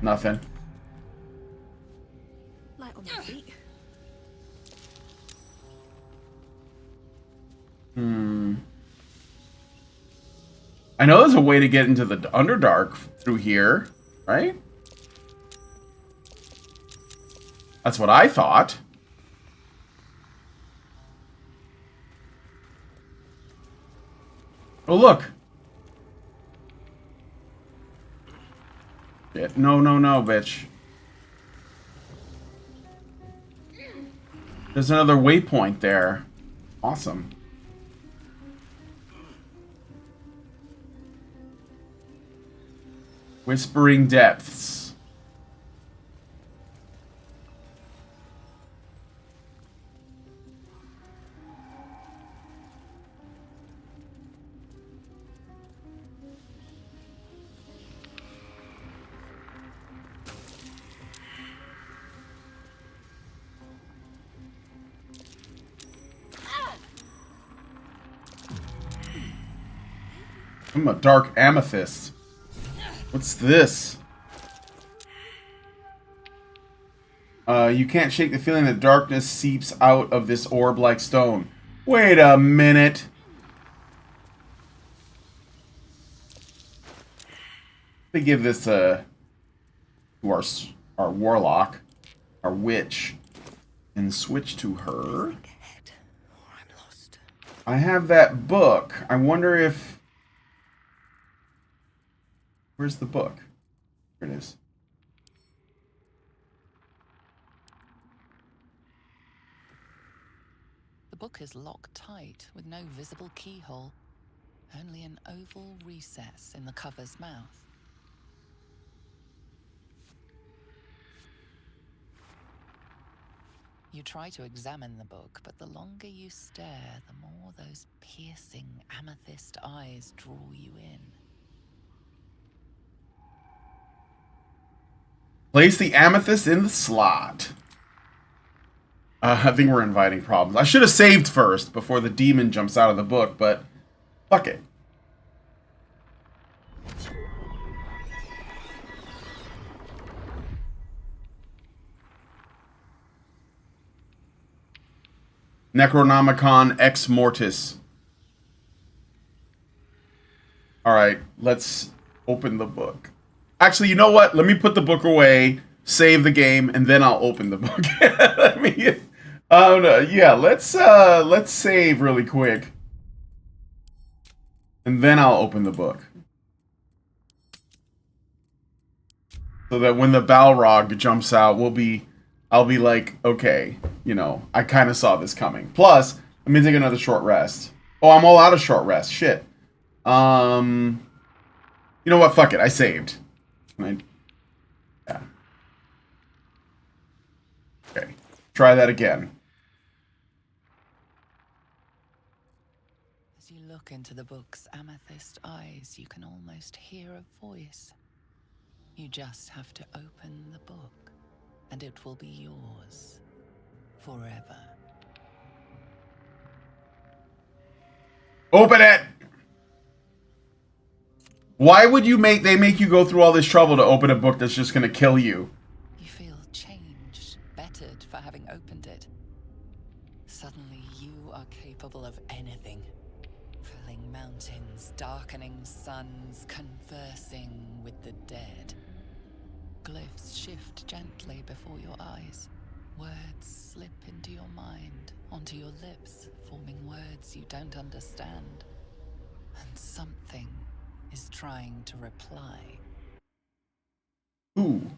Nothing. Light on my feet. I know there's a way to get into the Underdark through here, right? That's what I thought. Oh, look. Shit. No, bitch. There's another waypoint there. Awesome. Whispering Depths. I'm a dark amethyst. What's this? You can't shake the feeling that darkness seeps out of this orb-like stone. Wait a minute. They give this to our warlock, our witch, and switch to her. Think ahead, or I'm lost. I have that book. I wonder if... Where's the book? Here it is. The book is locked tight with no visible keyhole, only an oval recess in the cover's mouth. You try to examine the book, but the longer you stare, the more those piercing amethyst eyes draw you in. Place the amethyst in the slot. I think we're inviting problems. I should have saved first before the demon jumps out of the book, but fuck it. Necronomicon Ex Mortis. Alright, let's open the book. Actually, you know what? Let me put the book away, save the game, and then I'll open the book. Yeah, let's save really quick. And then I'll open the book. So that when the Balrog jumps out, I'll be like, okay, you know, I kind of saw this coming. Plus, I'm gonna take another short rest. Oh, I'm all out of short rest. Shit. You know what? Fuck it. I saved. Yeah. Okay. Try that again. As you look into the book's amethyst eyes, you can almost hear a voice. You just have to open the book, and it will be yours forever. Open it! Why would they make you go through all this trouble to open a book that's just gonna kill you? You feel changed, bettered for having opened it. Suddenly you are capable of anything. Filling mountains, darkening suns, conversing with the dead. Glyphs shift gently before your eyes. Words slip into your mind, onto your lips, forming words you don't understand. And something is trying to reply. Ooh.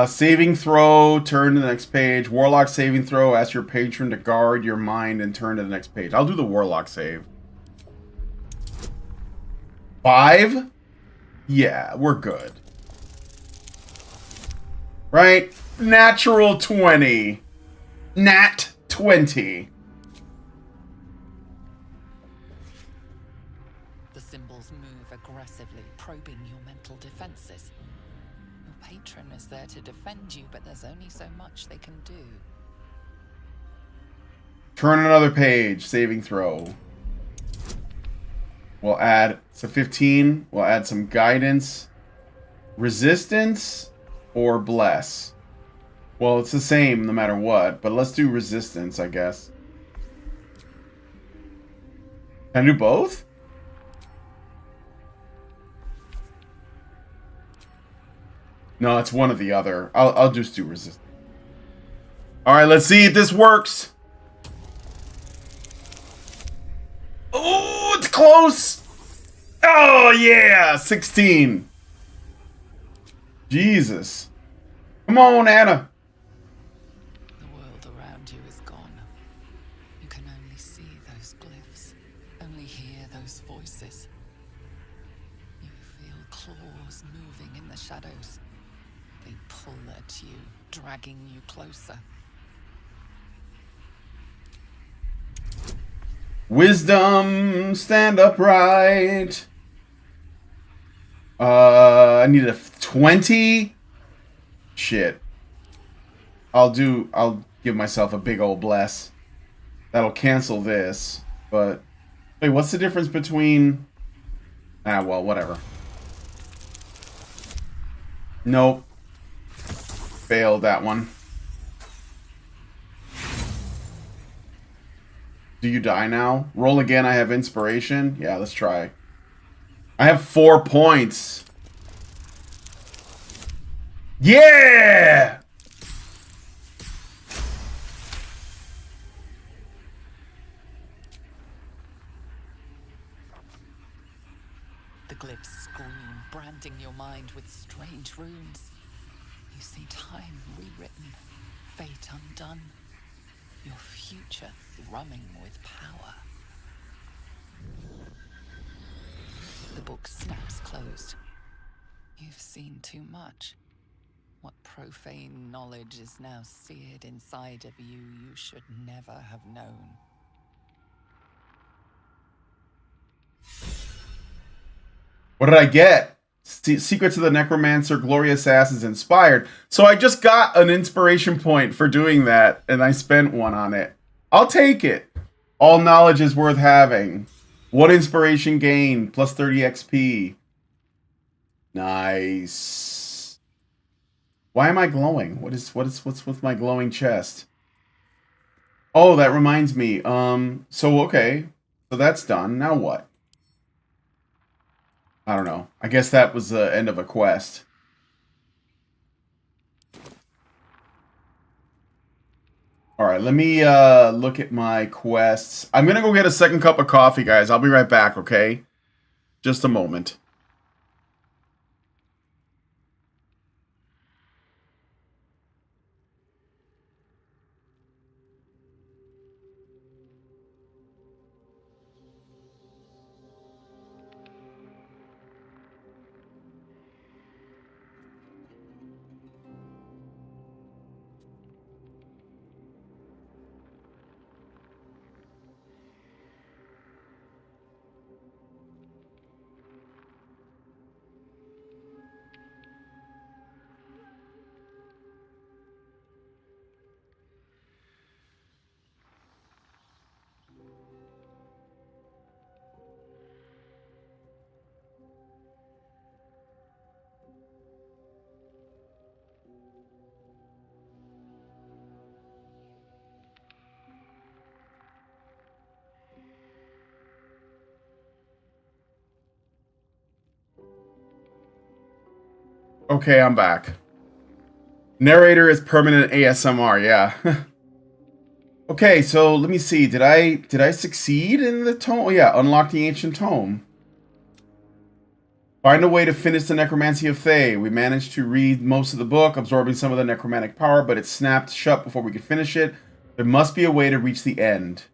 Saving throw, turn to the next page. Warlock saving throw, ask your patron to guard your mind and turn to the next page. I'll do the Warlock save. 5? Yeah, we're good. Right? Natural 20. Nat 20. The symbols move aggressively, probing your mental defenses. Your patron is there to defend you, but there's only so much they can do. Turn another page. Saving throw. We'll add, so 15. We'll add some guidance. Resistance or bless. Well, it's the same no matter what, but let's do resistance, I guess. Can I do both? No, it's one or the other. I'll just do resistance. Alright, let's see if this works. Oh, it's close! Oh, yeah! 16. Jesus. Come on, Anna. The world around you is gone. You can only see those glyphs, only hear those voices. You feel claws moving in the shadows. They pull at you, dragging you closer. Wisdom, stand upright. I need a 20. Shit. I'll give myself a big old bless. That'll cancel this. But wait, what's the difference between? Ah, well, whatever. Nope. Failed that one. Do you die now? Roll again, I have inspiration. Yeah, let's try. I have 4 points. Yeah! The glyphs scream, branding your mind with strange runes. You see time rewritten, fate undone. Your future thrumming with power. The book snaps closed. You've seen too much. What profane knowledge is now seared inside of you should never have known. What did I get? Secrets of the Necromancer, Glorious Assassins, Inspired. So I just got an inspiration point for doing that, and I spent one on it. I'll take it. All knowledge is worth having. What inspiration gain? Plus 30 XP. Nice. Why am I glowing? What's with my glowing chest? Oh, that reminds me. So okay. So that's done. Now what? I don't know. I guess that was the end of a quest. All right, let me look at my quests. I'm gonna go get a second cup of coffee, guys. I'll be right back, okay? Just a moment. Okay, I'm back. Narrator is permanent ASMR, yeah. Okay, so let me see. Did I succeed in the tome? Oh yeah, unlock the ancient tome. Find a way to finish the necromancy of Thay. We managed to read most of the book, absorbing some of the necromantic power, but it snapped shut before we could finish it. There must be a way to reach the end.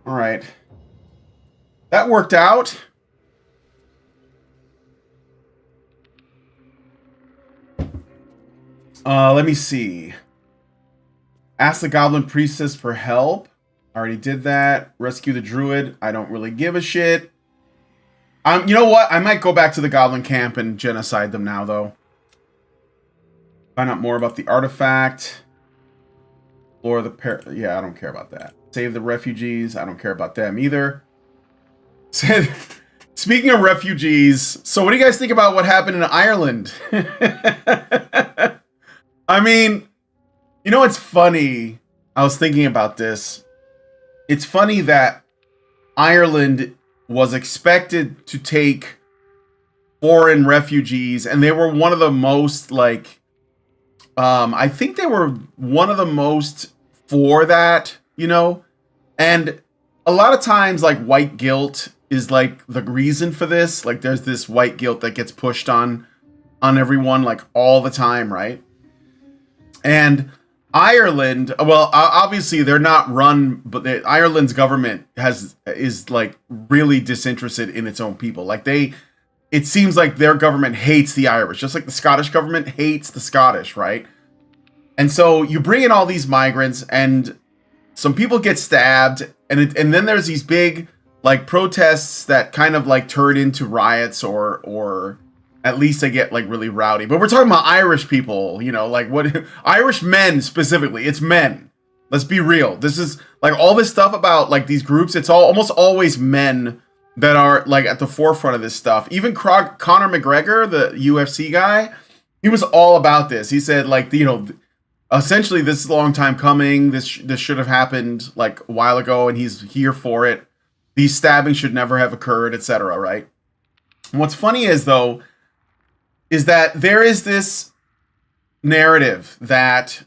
Alright. That worked out. Let me see. Ask the goblin priestess for help. I already did that. Rescue the druid. I don't really give a shit. You know what? I might go back to the goblin camp and genocide them now, though. Find out more about the artifact. Lore the yeah, I don't care about that. Save the refugees. I don't care about them either. Speaking of refugees, so what do you guys think about what happened in Ireland? I mean, you know, it's funny. I was thinking about this. It's funny that Ireland was expected to take foreign refugees, and they were one of the most, like, I think they were one of the most for that, you know? And a lot of times, like, white guilt is, like, the reason for this. Like, there's this white guilt that gets pushed on everyone, like, all the time, right? And Ireland, well, obviously they're not run, but Ireland's government is like really disinterested in its own people. Like it seems like their government hates the Irish, just like the Scottish government hates the Scottish, right? And so you bring in all these migrants, and some people get stabbed, and then there's these big like protests that kind of like turn into riots, or at least they get like really rowdy. But we're talking about Irish people, you know, like what Irish men specifically. It's men. Let's be real. This is like all this stuff about like these groups. It's almost always men that are like at the forefront of this stuff. Even Conor McGregor, the UFC guy, he was all about this. He said like, you know, essentially this is a long time coming. This should have happened like a while ago, and he's here for it. These stabbings should never have occurred, etc. Right? And what's funny is though, is that there is this narrative that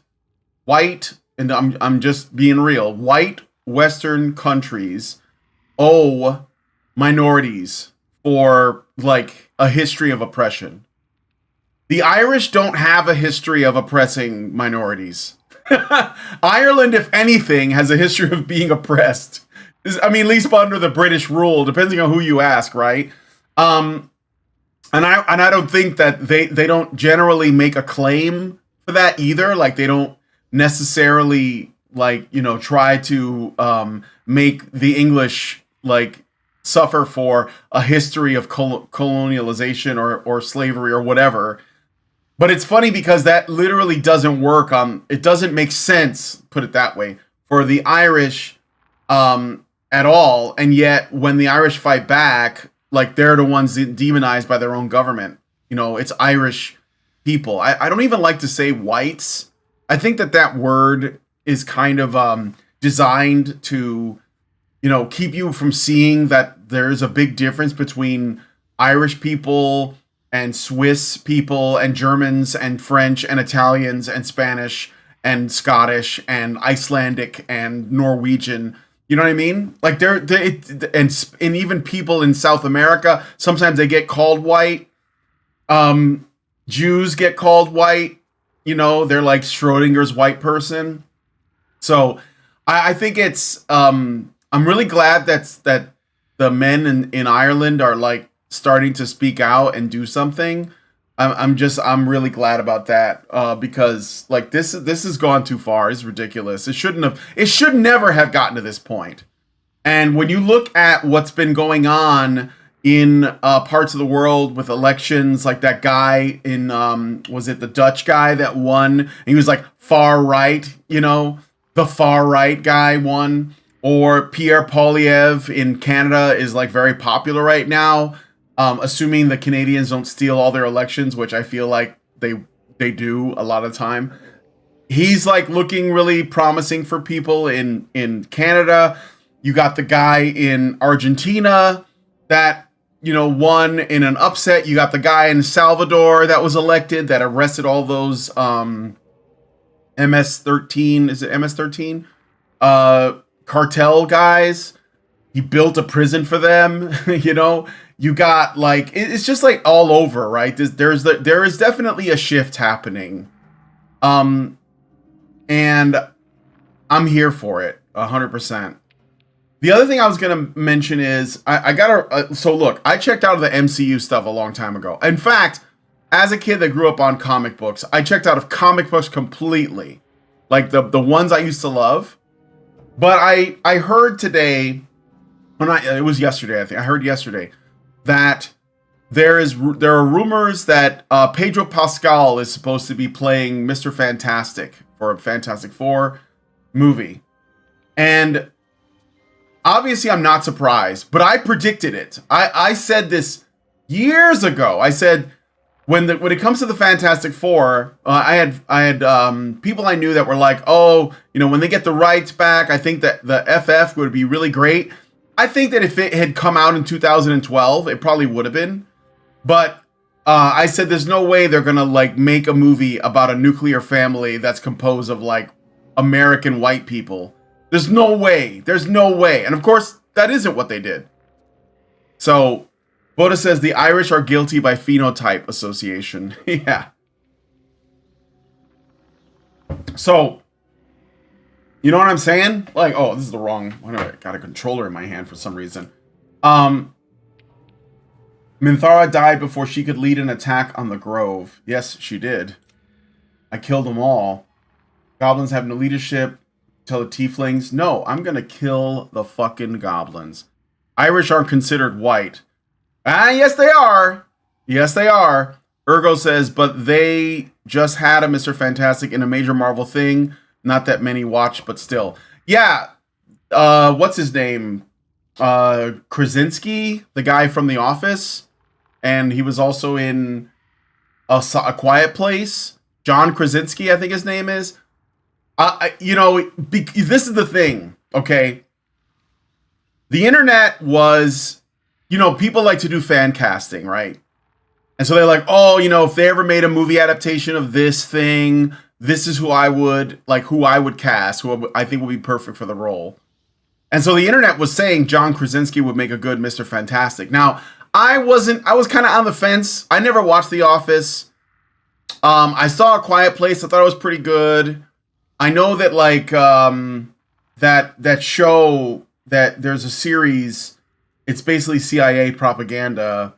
white, and I'm just being real, white Western countries owe minorities for like a history of oppression. The Irish don't have a history of oppressing minorities. Ireland, if anything, has a history of being oppressed. I mean, at least under the British rule, depending on who you ask, right? And I don't think that they don't generally make a claim for that either. Like they don't necessarily like, you know, try to make the English like suffer for a history of colonialization or slavery or whatever. But it's funny because that literally doesn't work it doesn't make sense, put it that way, for the Irish at all. And yet when the Irish fight back, like they're the ones demonized by their own government. You know, it's Irish people. I don't even like to say whites. I think that word is kind of designed to, you know, keep you from seeing that there's a big difference between Irish people and Swiss people and Germans and French and Italians and Spanish and Scottish and Icelandic and Norwegian. You know what I mean? Like and even people in South America, sometimes they get called white. Jews get called white. You know, they're like Schrodinger's white person. So I think it's I'm really glad that the men in Ireland are like starting to speak out and do something. I'm really glad about that because like this has gone too far. It's ridiculous. It should never have gotten to this point. And when you look at what's been going on in parts of the world with elections, like that guy in was it the Dutch guy that won? And he was like far right, you know, the far right guy won. Or Pierre Poilievre in Canada is like very popular right now. Assuming the Canadians don't steal all their elections, which I feel like they do a lot of the time. He's like looking really promising for people in Canada. You got the guy in Argentina that, you know, won in an upset. You got the guy in Salvador that was elected that arrested all those MS-13, is it MS-13? Cartel guys. He built a prison for them, you know. You got like it's just like all over, right? There is definitely a shift happening, and I'm here for it 100%. The other thing I was gonna mention is I got so look, I checked out of the MCU stuff a long time ago. In fact, as a kid that grew up on comic books, I checked out of comic books completely, like the ones I used to love. But I heard today, it was yesterday, I think I heard yesterday, that there are rumors that Pedro Pascal is supposed to be playing Mr. Fantastic for a Fantastic Four movie. And obviously I'm not surprised, but I predicted it. I said this years ago. I said when it comes to the Fantastic Four, I had people I knew that were like, oh, you know, when they get the rights back, I think that the FF would be really great. I think that if it had come out in 2012, it probably would have been. But I said there's no way they're going to like make a movie about a nuclear family that's composed of like American white people. There's no way. There's no way. And of course, that isn't what they did. So, Boda says the Irish are guilty by phenotype association. Yeah. So, you know what I'm saying? Like, oh, this is the wrong... Why do I got a controller in my hand for some reason? Minthara died before she could lead an attack on the Grove. Yes, she did. I killed them all. Goblins have no leadership. Tell the tieflings, no, I'm gonna kill the fucking goblins. Irish aren't considered white. Ah, yes they are. Yes they are. Ergo says, but they just had a Mr. Fantastic in a major Marvel thing. Not that many watch, but still. Yeah. What's his name? Krasinski, the guy from The Office. And he was also in A Quiet Place. John Krasinski, I think his name is. You know, this is the thing, okay? The internet was, you know, people like to do fan casting, right? And so they're like, oh, you know, if they ever made a movie adaptation of this thing... This is who I would cast, who I think would be perfect for the role. And so the internet was saying John Krasinski would make a good Mr. Fantastic. Now, I was kind of on the fence. I never watched The Office. I saw A Quiet Place. I thought it was pretty good. I know that like that show that there's a series, it's basically CIA propaganda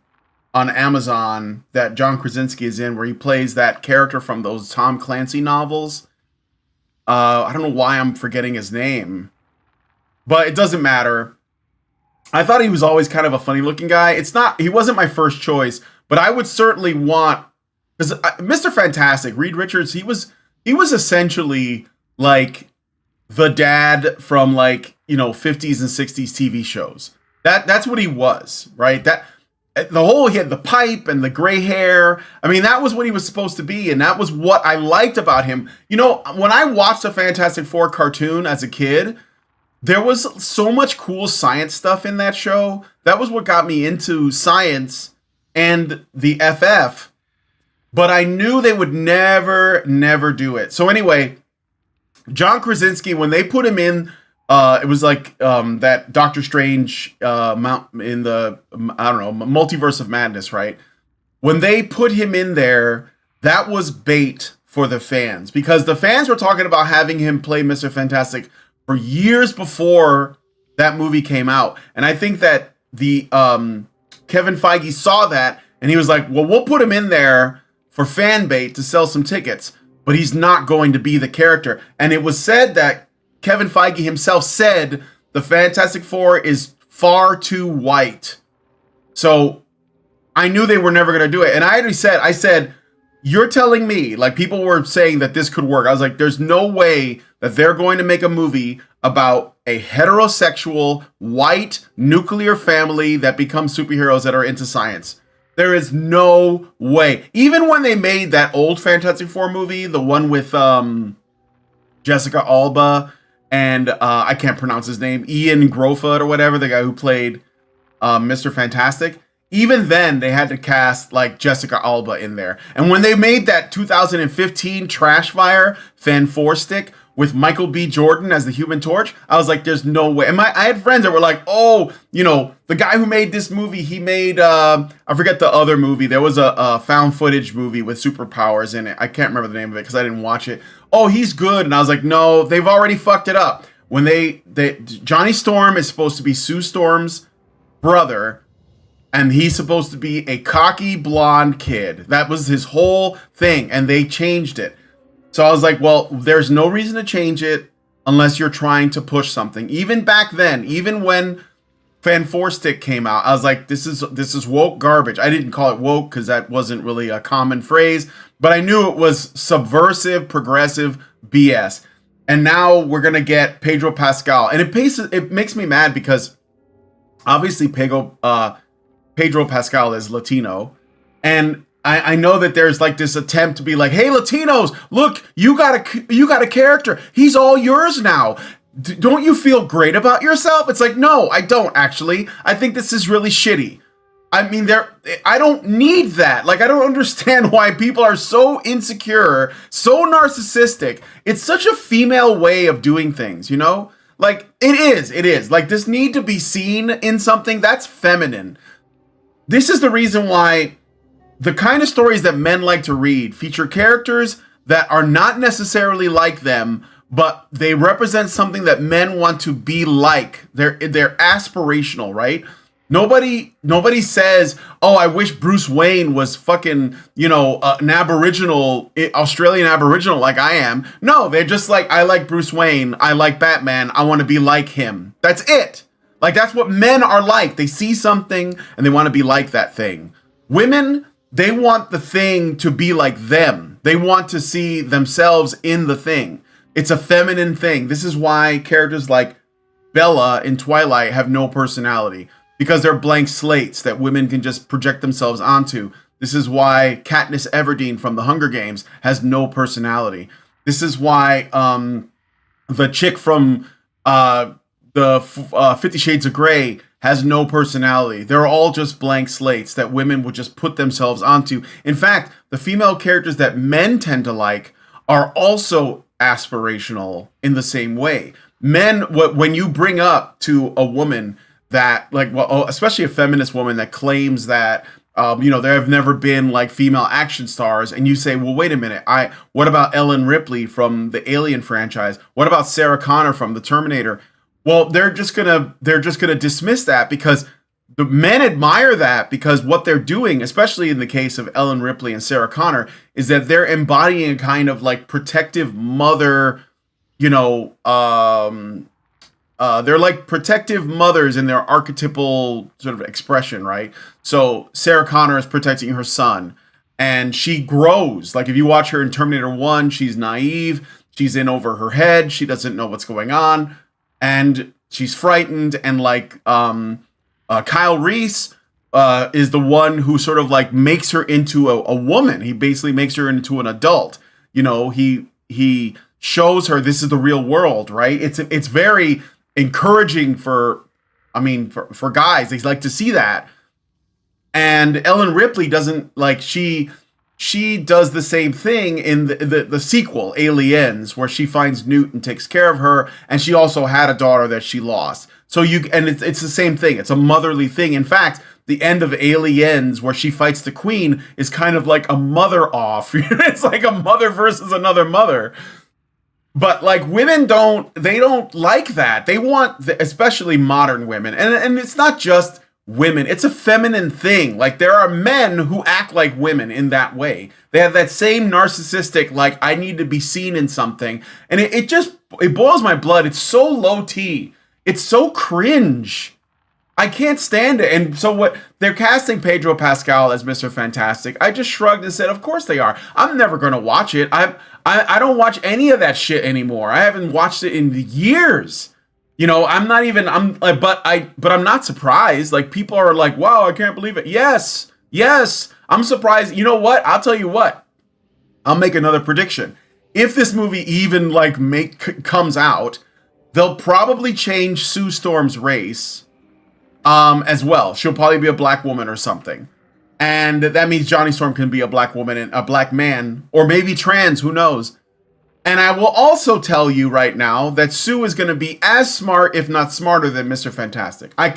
on Amazon that John Krasinski is in, where he plays that character from those Tom Clancy novels. I don't know why I'm forgetting his name, but it doesn't matter. I thought he was always kind of a funny looking guy. He wasn't my first choice, but I would certainly want, because Mr. Fantastic, Reed Richards, he was essentially like the dad from like, you know, 50s and 60s TV shows. That's what he was, right? He had the pipe and the gray hair. I mean, that was what he was supposed to be. And that was what I liked about him. You know, when I watched a Fantastic Four cartoon as a kid, there was so much cool science stuff in that show. That was what got me into science and the FF. But I knew they would never do it. So anyway, John Krasinski, when they put him in, it was like that Doctor Strange mount in the I don't know, multiverse of madness, right? When they put him in there, that was bait for the fans because the fans were talking about having him play Mr. Fantastic for years before that movie came out, and I think that the Kevin Feige saw that and he was like, "Well, we'll put him in there for fan bait to sell some tickets." But he's not going to be the character. And it was said that Kevin Feige himself said the Fantastic Four is far too white. So I knew they were never going to do it. And I said, you're telling me, like people were saying that this could work. I was like, there's no way that they're going to make a movie about a heterosexual white nuclear family that becomes superheroes that are into science. There is no way. Even when they made that old Fantastic Four movie, the one with Jessica Alba and I can't pronounce his name, Ian Grofud or whatever, the guy who played Mr. Fantastic. Even then, they had to cast like Jessica Alba in there. And when they made that 2015 Trash Fire Fan Four stick with Michael B. Jordan as the Human Torch, I was like, there's no way. And I had friends that were like, oh, you know, the guy who made this movie, he made, I forget the other movie. There was a found footage movie with superpowers in it. I can't remember the name of it because I didn't watch it. Oh, he's good. And I was like, no, they've already fucked it up. When Johnny Storm is supposed to be Sue Storm's brother, and he's supposed to be a cocky blonde kid. That was his whole thing, and they changed it. So I was like, well, there's no reason to change it unless you're trying to push something. Even back then, even when Fan 4 Stick came out, I was like, this is woke garbage. I didn't call it woke because that wasn't really a common phrase, but I knew it was subversive, progressive BS. And now we're going to get Pedro Pascal. And it makes me mad because obviously Pedro Pascal is Latino. And I know that there's like this attempt to be like, hey, Latinos, look, you got a character. He's all yours now. Don't you feel great about yourself? It's like, no, I don't actually. I think this is really shitty. I mean, I don't need that. Like, I don't understand why people are so insecure, so narcissistic. It's such a female way of doing things, you know? Like, it is. Like, this need to be seen in something that's feminine. This is the reason why the kind of stories that men like to read feature characters that are not necessarily like them, but they represent something that men want to be like. They're aspirational, right? Nobody says, oh, I wish Bruce Wayne was fucking, an Aboriginal, Australian Aboriginal like I am. No, they're just like, I like Bruce Wayne. I like Batman. I want to be like him. That's it. Like, that's what men are like. They see something and they want to be like that thing. Women, they want the thing to be like them. They want to see themselves in the thing. It's a feminine thing. This is why characters like Bella in Twilight have no personality, because they're blank slates that women can just project themselves onto. This is why Katniss Everdeen from The Hunger Games has no personality. This is why the chick from the 50 Shades of Grey has no personality. They're all just blank slates that women would just put themselves onto. In fact, the female characters that men tend to like are also aspirational in the same way. Men, when you bring up to a woman that, like, well, especially a feminist woman that claims that, there have never been like female action stars, and you say, well, wait a minute, what about Ellen Ripley from the Alien franchise? What about Sarah Connor from the Terminator? Well, they're just gonna dismiss that because the men admire that, because what they're doing, especially in the case of Ellen Ripley and Sarah Connor, is that they're embodying a kind of like protective mother, they're like protective mothers in their archetypal sort of expression, right? So Sarah Connor is protecting her son, and she grows. Like, if you watch her in Terminator 1, she's naive, she's in over her head, she doesn't know what's going on, and she's frightened, and like Kyle Reese is the one who sort of like makes her into a woman. He basically makes her into an adult. He shows her this is the real world, right? It's very encouraging for guys. They like to see that. And Ellen Ripley doesn't, like, she she does the same thing in the sequel, Aliens, where she finds Newt and takes care of her, and she also had a daughter that she lost. So it's the same thing. It's a motherly thing. In fact, the end of Aliens, where she fights the Queen, is kind of like a mother off. It's like a mother versus another mother. But like women don't like that. They want, especially modern women, and it's not just women. It's a feminine thing. Like there are men who act like women in that way. They have that same narcissistic, like I need to be seen in something, and it boils my blood. It's so low T. It's so cringe. I can't stand it. And so what they're casting Pedro Pascal as Mr. Fantastic. I just shrugged and said, of course they are. I'm never gonna watch it. I don't watch any of that shit anymore. I haven't watched it in years. You know, but I'm not surprised. Like people are like, wow, I can't believe it. Yes, I'm surprised. You know what? I'll tell you what. I'll make another prediction. If this movie even like comes out, they'll probably change Sue Storm's race as well. She'll probably be a black woman or something. And that means Johnny Storm can be a black woman and a black man, or maybe trans, who knows. And I will also tell you right now that Sue is going to be as smart, if not smarter, than Mr. Fantastic. I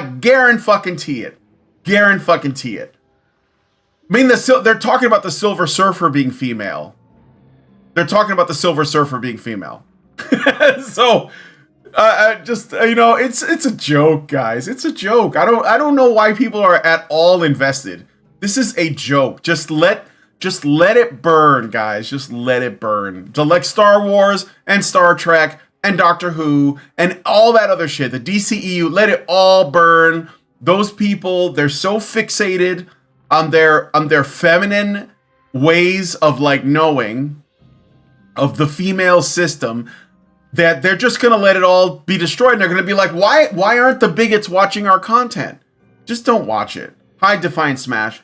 guarantee it. Guarantee it. I mean, they're talking about the Silver Surfer being female. So, it's a joke, guys. It's a joke. I don't know why people are at all invested. This is a joke. Just let it burn, guys. Just let it burn. So like Star Wars and Star Trek and Doctor Who and all that other shit, the DCEU, let it all burn. Those people, they're so fixated on their feminine ways of like knowing of the female system that they're just going to let it all be destroyed. And they're going to be like, why aren't the bigots watching our content? Just don't watch it. Hi, Defiant Smash.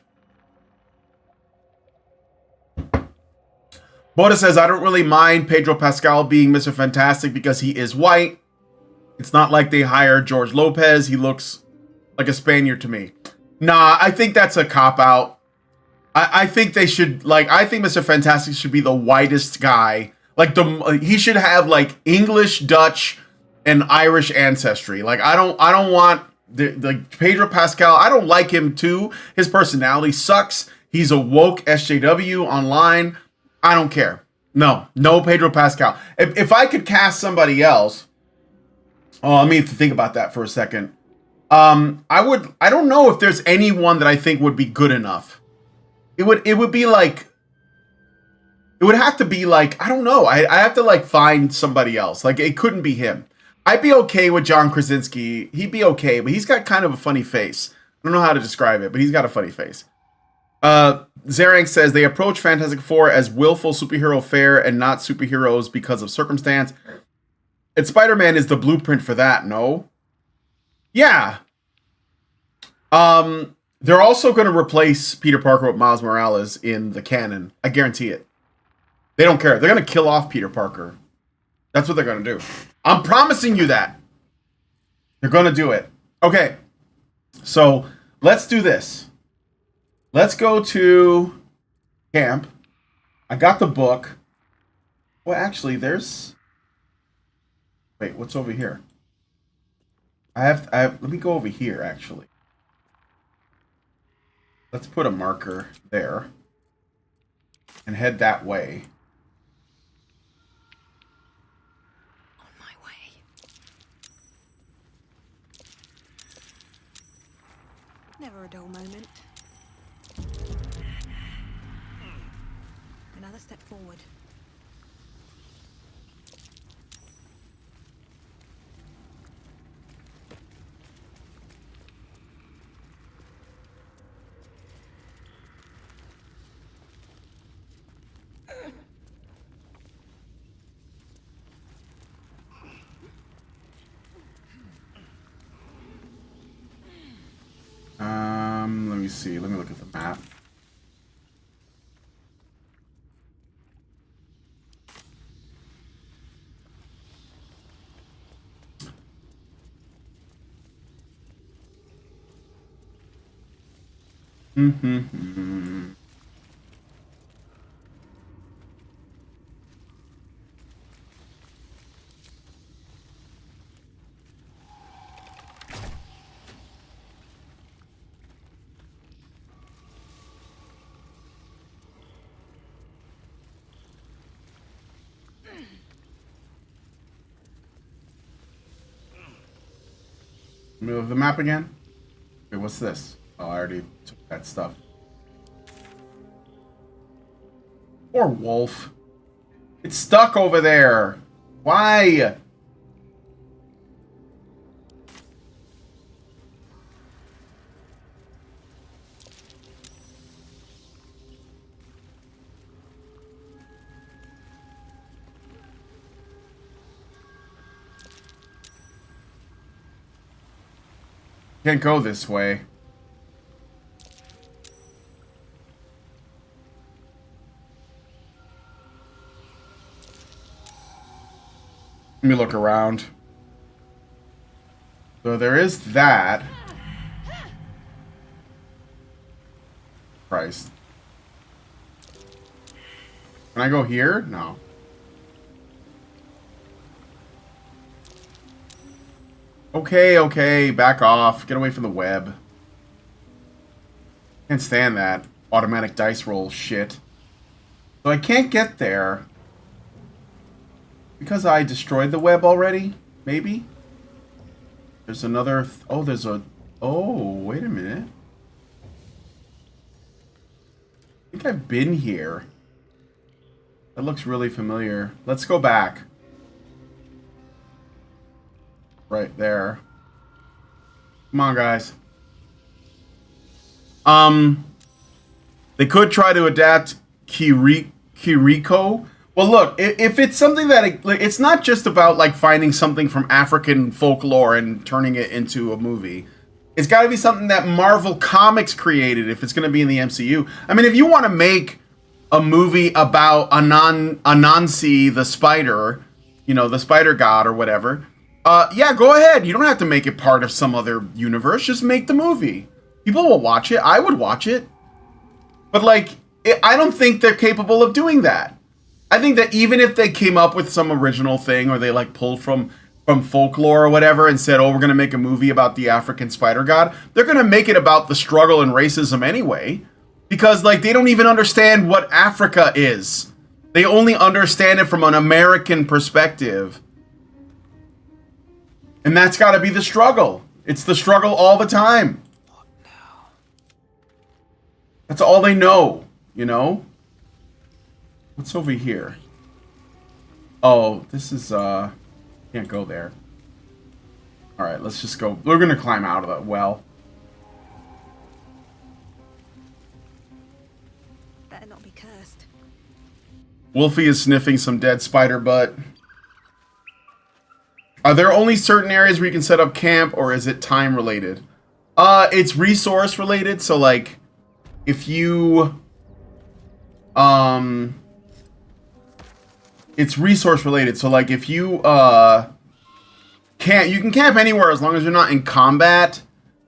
Boda says, I don't really mind Pedro Pascal being Mr. Fantastic because he is white. It's not like they hired George Lopez. He looks like a Spaniard to me. Nah, I think that's a cop-out. I think they should, I think Mr. Fantastic should be the whitest guy. He should have, English, Dutch, and Irish ancestry. I don't want, Pedro Pascal, I don't like him too. His personality sucks. He's a woke SJW online. I don't care. No Pedro Pascal. If I could cast somebody else, let me think about that for a second. I don't know if there's anyone that I think would be good enough. It would have to be I don't know. I have to find somebody else. It couldn't be him. I'd be okay with John Krasinski. He'd be okay, but he's got kind of a funny face. I don't know how to describe it, but he's got a funny face. Zarang says they approach Fantastic Four as willful superhero fare and not superheroes because of circumstance. And Spider-Man is the blueprint for that, no? Yeah. They're also going to replace Peter Parker with Miles Morales in the canon. I guarantee it. They don't care. They're going to kill off Peter Parker. That's what they're going to do. I'm promising you that. They're going to do it. Okay. So, let's do this. Let's go to camp. I got the book. Well, actually, there's... Wait, what's over here? Let me go over here, actually. Let's put a marker there. And head that way. On my way. Never a dull moment. Another step forward. Let me see. Let me look at the map. Middle of the map again? Wait, what's this? Oh, I already took that stuff. Poor wolf. It's stuck over there. Why? Can't go this way. Let me look around. So there is that. Christ. Can I go here? No. Okay, okay, back off. Get away from the web. Can't stand that automatic dice roll shit. So I can't get there. Because I destroyed the web already? Maybe? There's another... oh, there's a... oh, wait a minute. I think I've been here. That looks really familiar. Let's go back. Right there. Come on, guys. They could try to adapt Kiriko. Well, look, if it's something that it's not just about like finding something from African folklore and turning it into a movie. It's got to be something that Marvel Comics created if it's going to be in the MCU. I mean, if you want to make a movie about Anansi the spider, you know, the spider god or whatever, yeah, go ahead. You don't have to make it part of some other universe. Just make the movie. People will watch it. I would watch it. But like, I don't think they're capable of doing that. I think that even if they came up with some original thing or they like pulled from folklore or whatever and said, oh, we're going to make a movie about the African spider god, they're going to make it about the struggle and racism anyway. Because like they don't even understand what Africa is. They only understand it from an American perspective. And that's got to be the struggle. It's the struggle all the time. What now? That's all they know, you know? What's over here? Oh, this is, can't go there. Alright, let's just go. We're gonna climb out of that well. Better not be cursed. Wolfie is sniffing some dead spider butt. Are there only certain areas where you can set up camp, or is it time related? It's resource related, so like, if you, it's resource related, so like if you, you can camp anywhere as long as you're not in combat,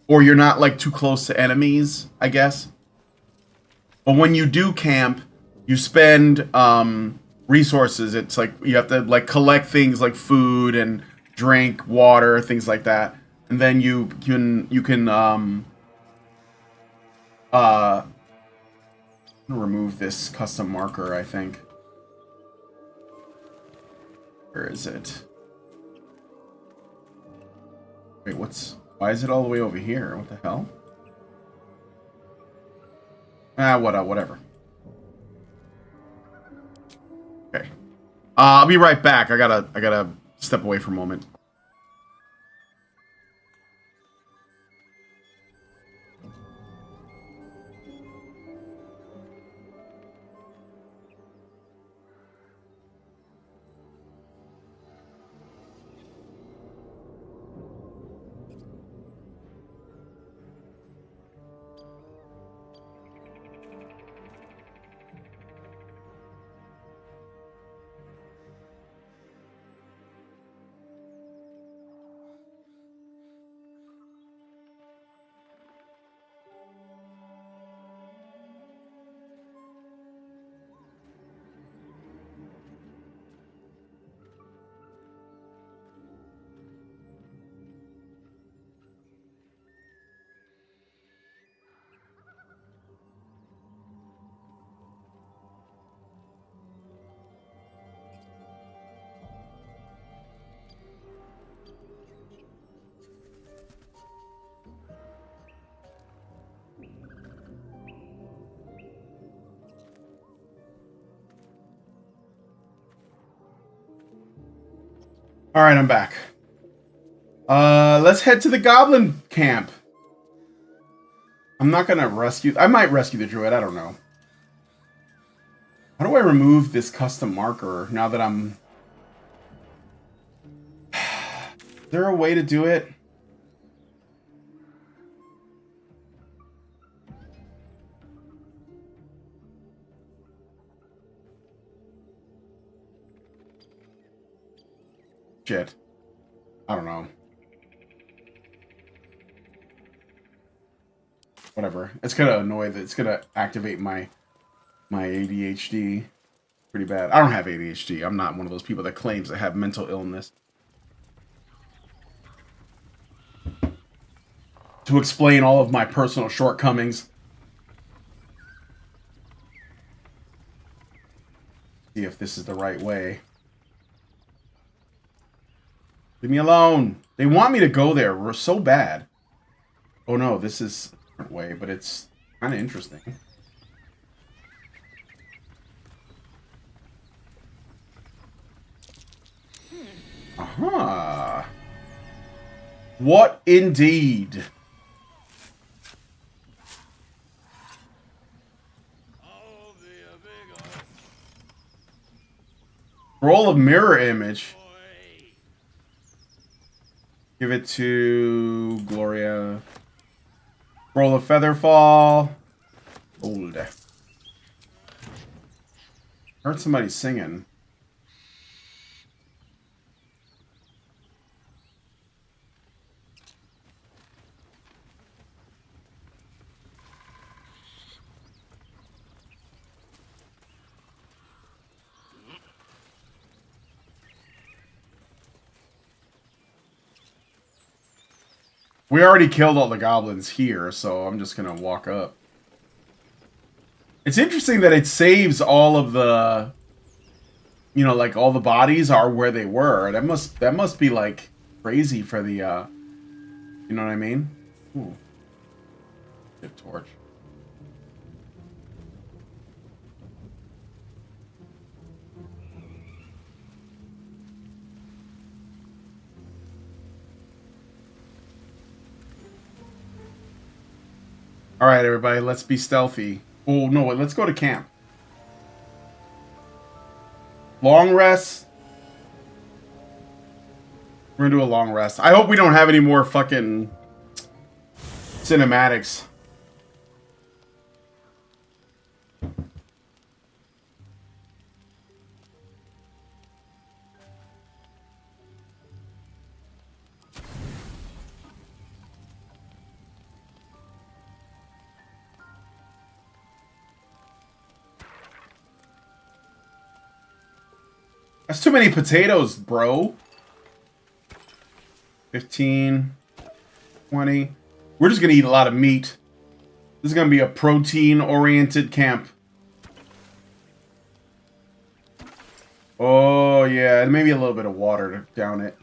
or you're not like too close to enemies, I guess. But when you do camp, you spend, resources. It's like, you have to like collect things like food and drink, water, things like that. And then you can remove this custom marker, I think. Where is it? Wait, why is it all the way over here? What the hell? Whatever. Okay. I'll be right back. I gotta step away for a moment. Alright, I'm back. Let's head to the goblin camp. I'm not gonna rescue... I might rescue the druid, I don't know. How do I remove this custom marker now that I'm... Is there a way to do it? Shit. I don't know. Whatever. It's gonna annoy that it's gonna activate my ADHD pretty bad. I don't have ADHD. I'm not one of those people that claims I have mental illness. To explain all of my personal shortcomings. See if this is the right way. Leave me alone. They want me to go there. We're so bad. Oh no, this is a different way, but it's kind of interesting. Aha. What indeed? Roll of mirror image. Give it to Gloria. Roll of featherfall. Old. Heard somebody singing. We already killed all the goblins here, so I'm just gonna walk up. It's interesting that it saves all of the, you know, like all the bodies are where they were. That must be like crazy for the, you know what I mean? Ooh, good torch. All right, everybody, let's be stealthy. Oh, no, wait, let's go to camp. Long rest. We're gonna do a long rest. I hope we don't have any more fucking cinematics. That's too many potatoes, bro. 15, 20. We're just gonna eat a lot of meat. This is gonna be a protein-oriented camp. Oh, yeah, and maybe a little bit of water to down it.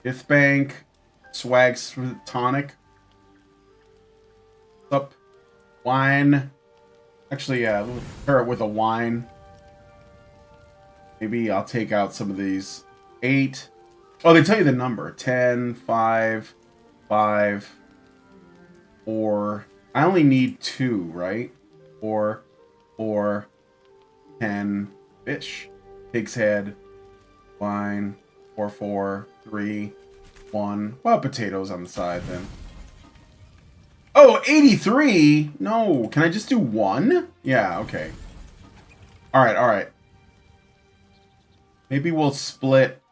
Fifth bank. Swags tonic. Up. Wine. Actually, yeah, we'll pair it with a wine. Maybe I'll take out some of these. 8. Oh, they tell you the number. 10, 5, 5, 4. I only need 2, right? 4, 4, 10. Fish. Pig's head. Wine. 4, 4, 3, 1. Well, potatoes on the side then. Oh, 83? No. Can I just do 1? Yeah, okay. Alright, alright. Maybe we'll split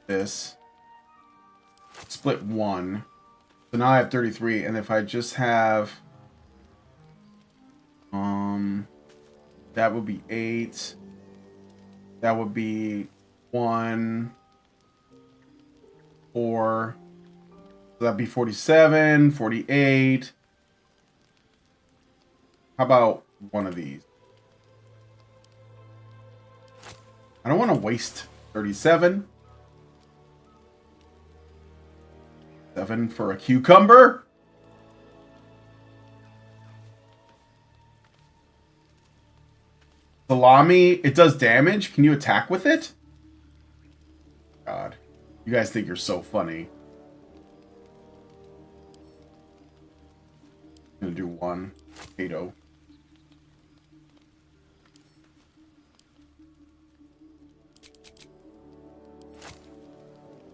this. Split 1. So now I have 33, and if I just have... that would be 8. That would be 1, 4. So that'd be 47, 48. How about one of these? I don't want to waste 37. 7 for a cucumber. Salami, it does damage. Can you attack with it? God. You guys think you're so funny. I'm gonna do one. Potato.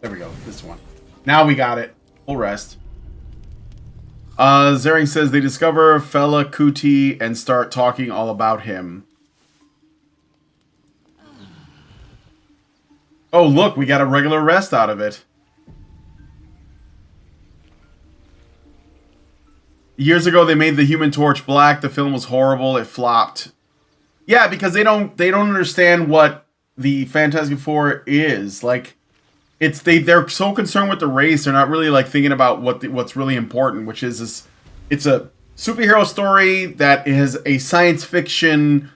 There we go. This one. Now we got it. Full rest. Zering says they discover Fela Kuti and start talking all about him. Oh, look, we got a regular rest out of it. Years ago, they made the Human Torch black. The film was horrible. It flopped. Yeah, because they don't understand what the Fantastic Four is. Like, they're so concerned with the race, they're not really like thinking about what's really important, which is this. It's a superhero story that is a science fiction.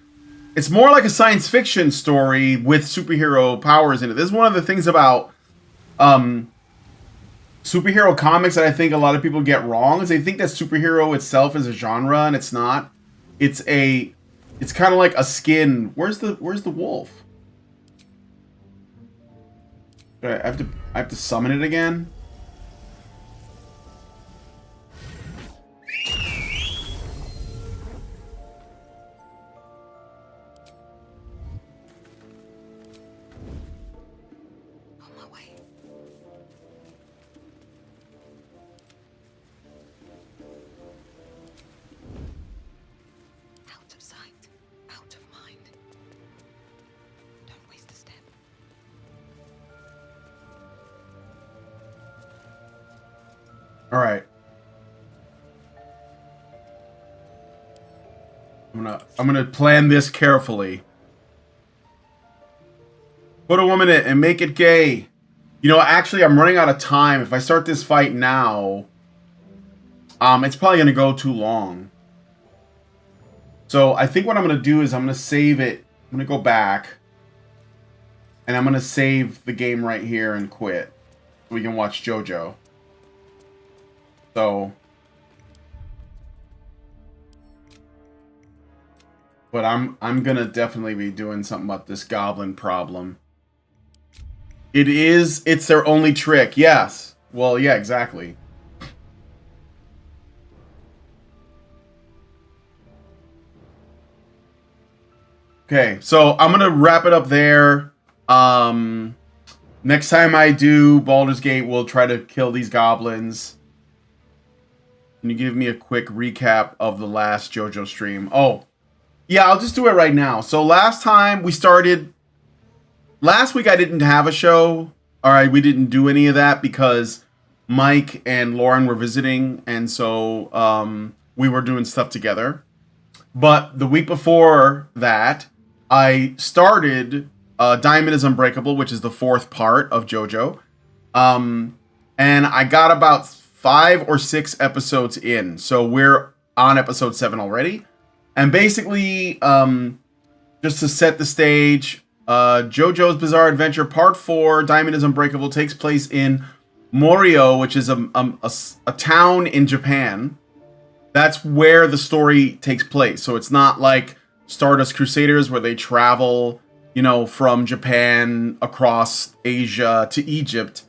It's more like a science fiction story with superhero powers in it. This is one of the things about superhero comics that I think a lot of people get wrong, is they think that superhero itself is a genre, and it's not. It's kind of like a skin. Where's the wolf? I have to summon it again. On my way. Out of sight, out of mind. Don't waste a step. All right. I'm gonna plan this carefully. Put a woman in it and make it gay. You know, actually, I'm running out of time. If I start this fight now, it's probably gonna go too long. So I think what I'm gonna do is I'm gonna save it. I'm gonna go back, and I'm gonna save the game right here and quit. So we can watch JoJo. So, but I'm gonna definitely be doing something about this goblin problem. It's their only trick. Yes. Well, yeah, exactly. Okay, so I'm gonna wrap it up there. Next time I do Baldur's Gate, we'll try to kill these goblins. Can you give me a quick recap of the last JoJo stream? Oh, yeah, I'll just do it right now. So last time we started... Last week I didn't have a show. Alright, we didn't do any of that because Mike and Lauren were visiting. And so we were doing stuff together. But the week before that, I started Diamond is Unbreakable, which is the 4th part of JoJo. And I got about 5 or 6 episodes in. So we're on episode 7 already. And basically, just to set the stage, JoJo's Bizarre Adventure Part 4, Diamond is Unbreakable, takes place in Morio, which is a town in Japan. That's where the story takes place. So it's not like Stardust Crusaders where they travel, you know, from Japan across Asia to Egypt.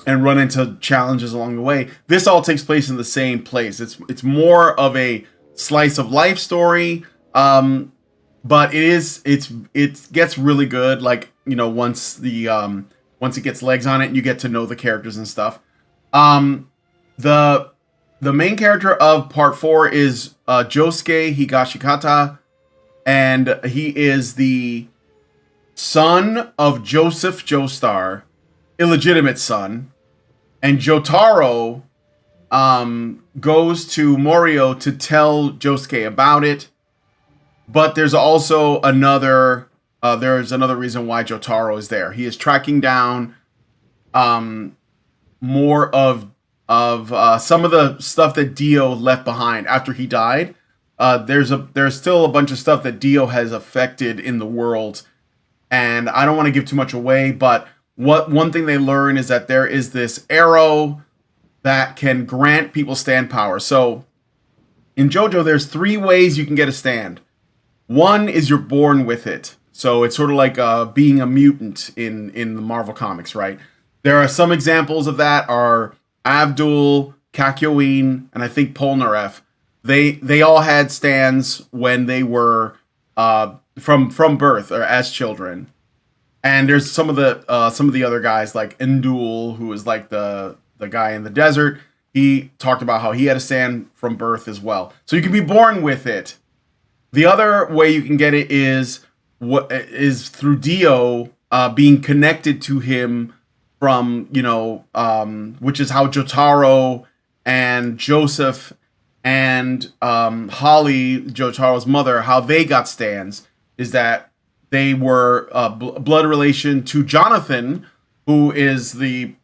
And run into challenges along the way. This all takes place in the same place. It's more of a slice of life story, but it gets really good. Like, you know, once it gets legs on it, and you get to know the characters and stuff. The main character of Part 4 is Josuke Higashikata, and he is the son of Joseph Joestar, illegitimate son. And Jotaro goes to Morio to tell Josuke about it. But there's also another reason why Jotaro is there. He is tracking down more of some of the stuff that Dio left behind after he died. There's still a bunch of stuff that Dio has affected in the world, and I don't want to give too much away, but one thing they learn is that there is this arrow that can grant people stand power. So in JoJo, there's 3 ways you can get a stand. One is you're born with it. So it's sort of like being a mutant in the Marvel comics, right? There are some examples of that are Abdul, Kakyoin, and I think Polnareff. They all had stands when they were from birth or as children. And there's some of the other guys like Endul, who is like the guy in the desert. He talked about how he had a stand from birth as well. So you can be born with it. The other way you can get it is through Dio being connected to him from, which is how Jotaro and Joseph and Holly, Jotaro's mother, how they got stands is that they were blood relation to Jonathan, who is the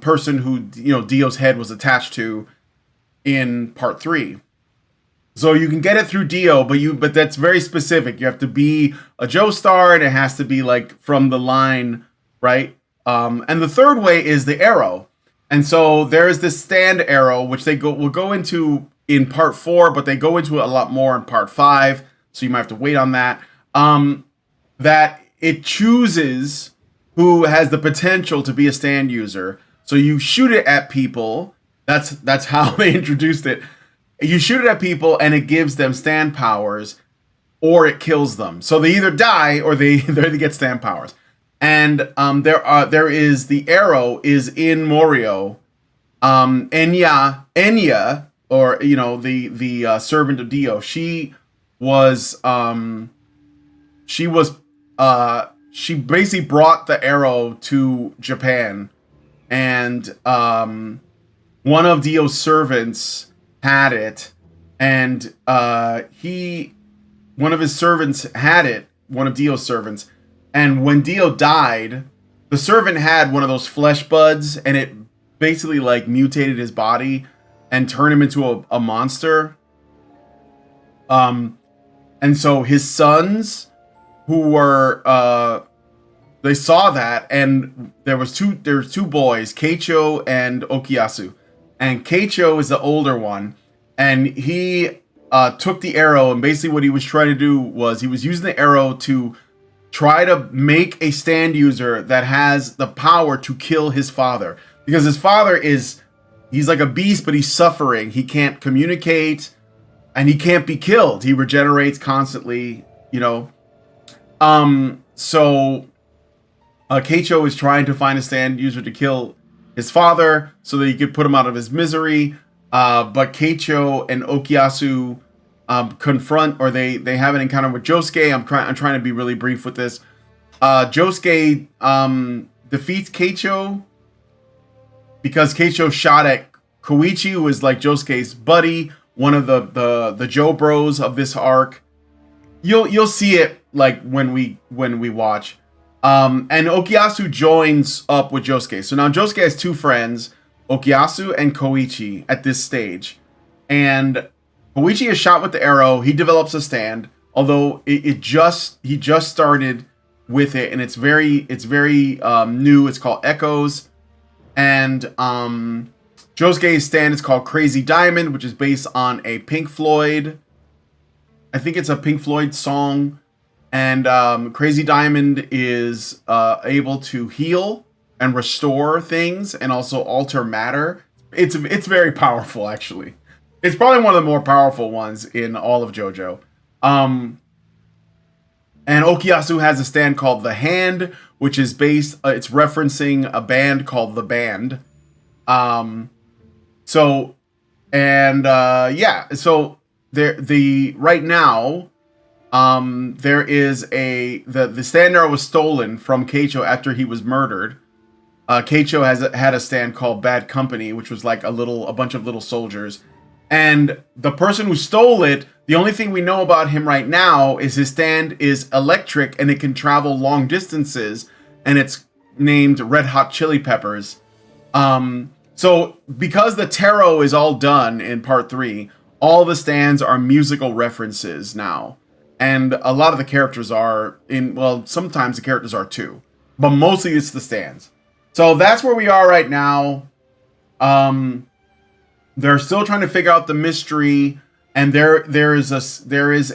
person who Dio's head was attached to in part 3. So you can get it through Dio, but that's very specific. You have to be a Joestar, and it has to be like from the line, right? And the third way is the arrow. And so there's this stand arrow, which will go into in part 4, but they go into it a lot more in part 5. So you might have to wait on that. That it chooses who has the potential to be a stand user. So you shoot it at people. That's how they introduced it. You shoot it at people and it gives them stand powers, or it kills them. So they either die or they get stand powers. And there is the arrow is in Morio. Enya, or the servant of Dio. She basically brought the arrow to Japan, and one of Dio's servants had it, and one of his servants had it, one of Dio's servants, and when Dio died, the servant had one of those flesh buds, and it basically like mutated his body and turned him into a monster. And so his sons, who were they saw that, and there was two boys, Keicho and Okuyasu. And Keicho is the older one, and he took the arrow, and basically what he was trying to do was he was using the arrow to try to make a stand user that has the power to kill his father. Because his father he's like a beast, but he's suffering. He can't communicate, and he can't be killed. He regenerates constantly, So Keicho is trying to find a stand user to kill his father so that he could put him out of his misery. But Keicho and Okuyasu confront, or they have an encounter with Josuke. I'm trying to be really brief with this. Josuke defeats Keicho because Keicho shot at Koichi, who is like Josuke's buddy, one of the Joe Bros of this arc. You'll see it like when we watch. And Okuyasu joins up with Josuke. So now Josuke has two friends, Okuyasu and Koichi, at this stage. And Koichi is shot with the arrow. He develops a stand, although he just started with it, and it's very new. It's called Echoes. And Josuke's stand is called Crazy Diamond, which is based on a Pink Floyd. I think it's a Pink Floyd song. And Crazy Diamond is able to heal and restore things, and also alter matter. It's very powerful, actually. It's probably one of the more powerful ones in all of JoJo. And Okuyasu has a stand called The Hand, which is it's referencing a band called The Band. So right now, there is the stand arrow was stolen from Keicho after he was murdered. Keicho had a stand called Bad Company, which was like a bunch of little soldiers. And the person who stole it, the only thing we know about him right now is his stand is electric and it can travel long distances, and it's named Red Hot Chili Peppers. So because the tarot is all done in part 3, all the stands are musical references now. And a lot of the characters are sometimes the characters are too, but mostly it's the stands. So that's where we are right now. They're still trying to figure out the mystery, and there is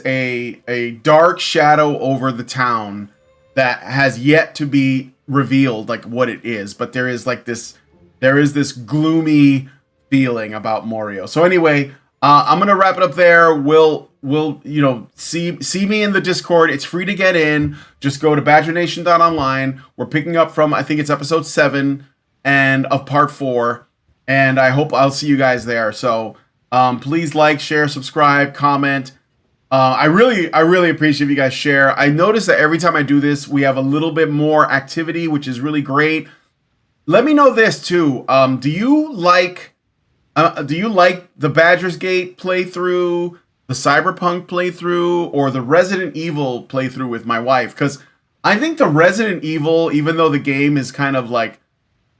a dark shadow over the town that has yet to be revealed, like what it is. But there is this gloomy feeling about Morio. So anyway, I'm gonna wrap it up there. We'll see me in the Discord. It's free to get in. Just go to badgernation.online. We're picking up from, I think it's episode 7 and of part 4, and I hope I'll see you guys there. So please like, share, subscribe, comment. I really appreciate if you guys share. I notice that every time I do this, we have a little bit more activity, which is really great. Let me know this too. Do you like the Badger's Gate playthrough, the Cyberpunk playthrough, or the Resident Evil playthrough with my wife? Because I think the Resident Evil, even though the game is kind of like,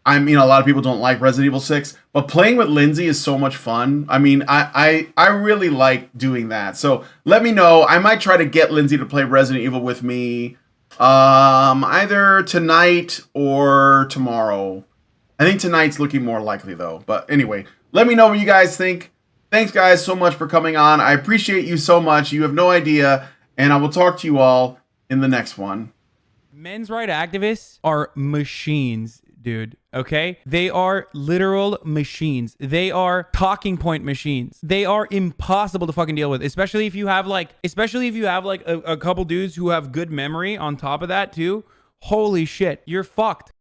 I mean, a lot of people don't like Resident Evil 6, but playing with Lindsay is so much fun. I mean, I really like doing that. So let me know. I might try to get Lindsay to play Resident Evil with me either tonight or tomorrow. I think tonight's looking more likely though. But anyway, let me know what you guys think. Thanks guys so much for coming on. I appreciate you so much. You have no idea. And I will talk to you all in the next one. Men's rights activists are machines, dude. Okay? They are literal machines. They are talking point machines. They are impossible to fucking deal with, especially if you have like a couple dudes who have good memory on top of that too. Holy shit, you're fucked.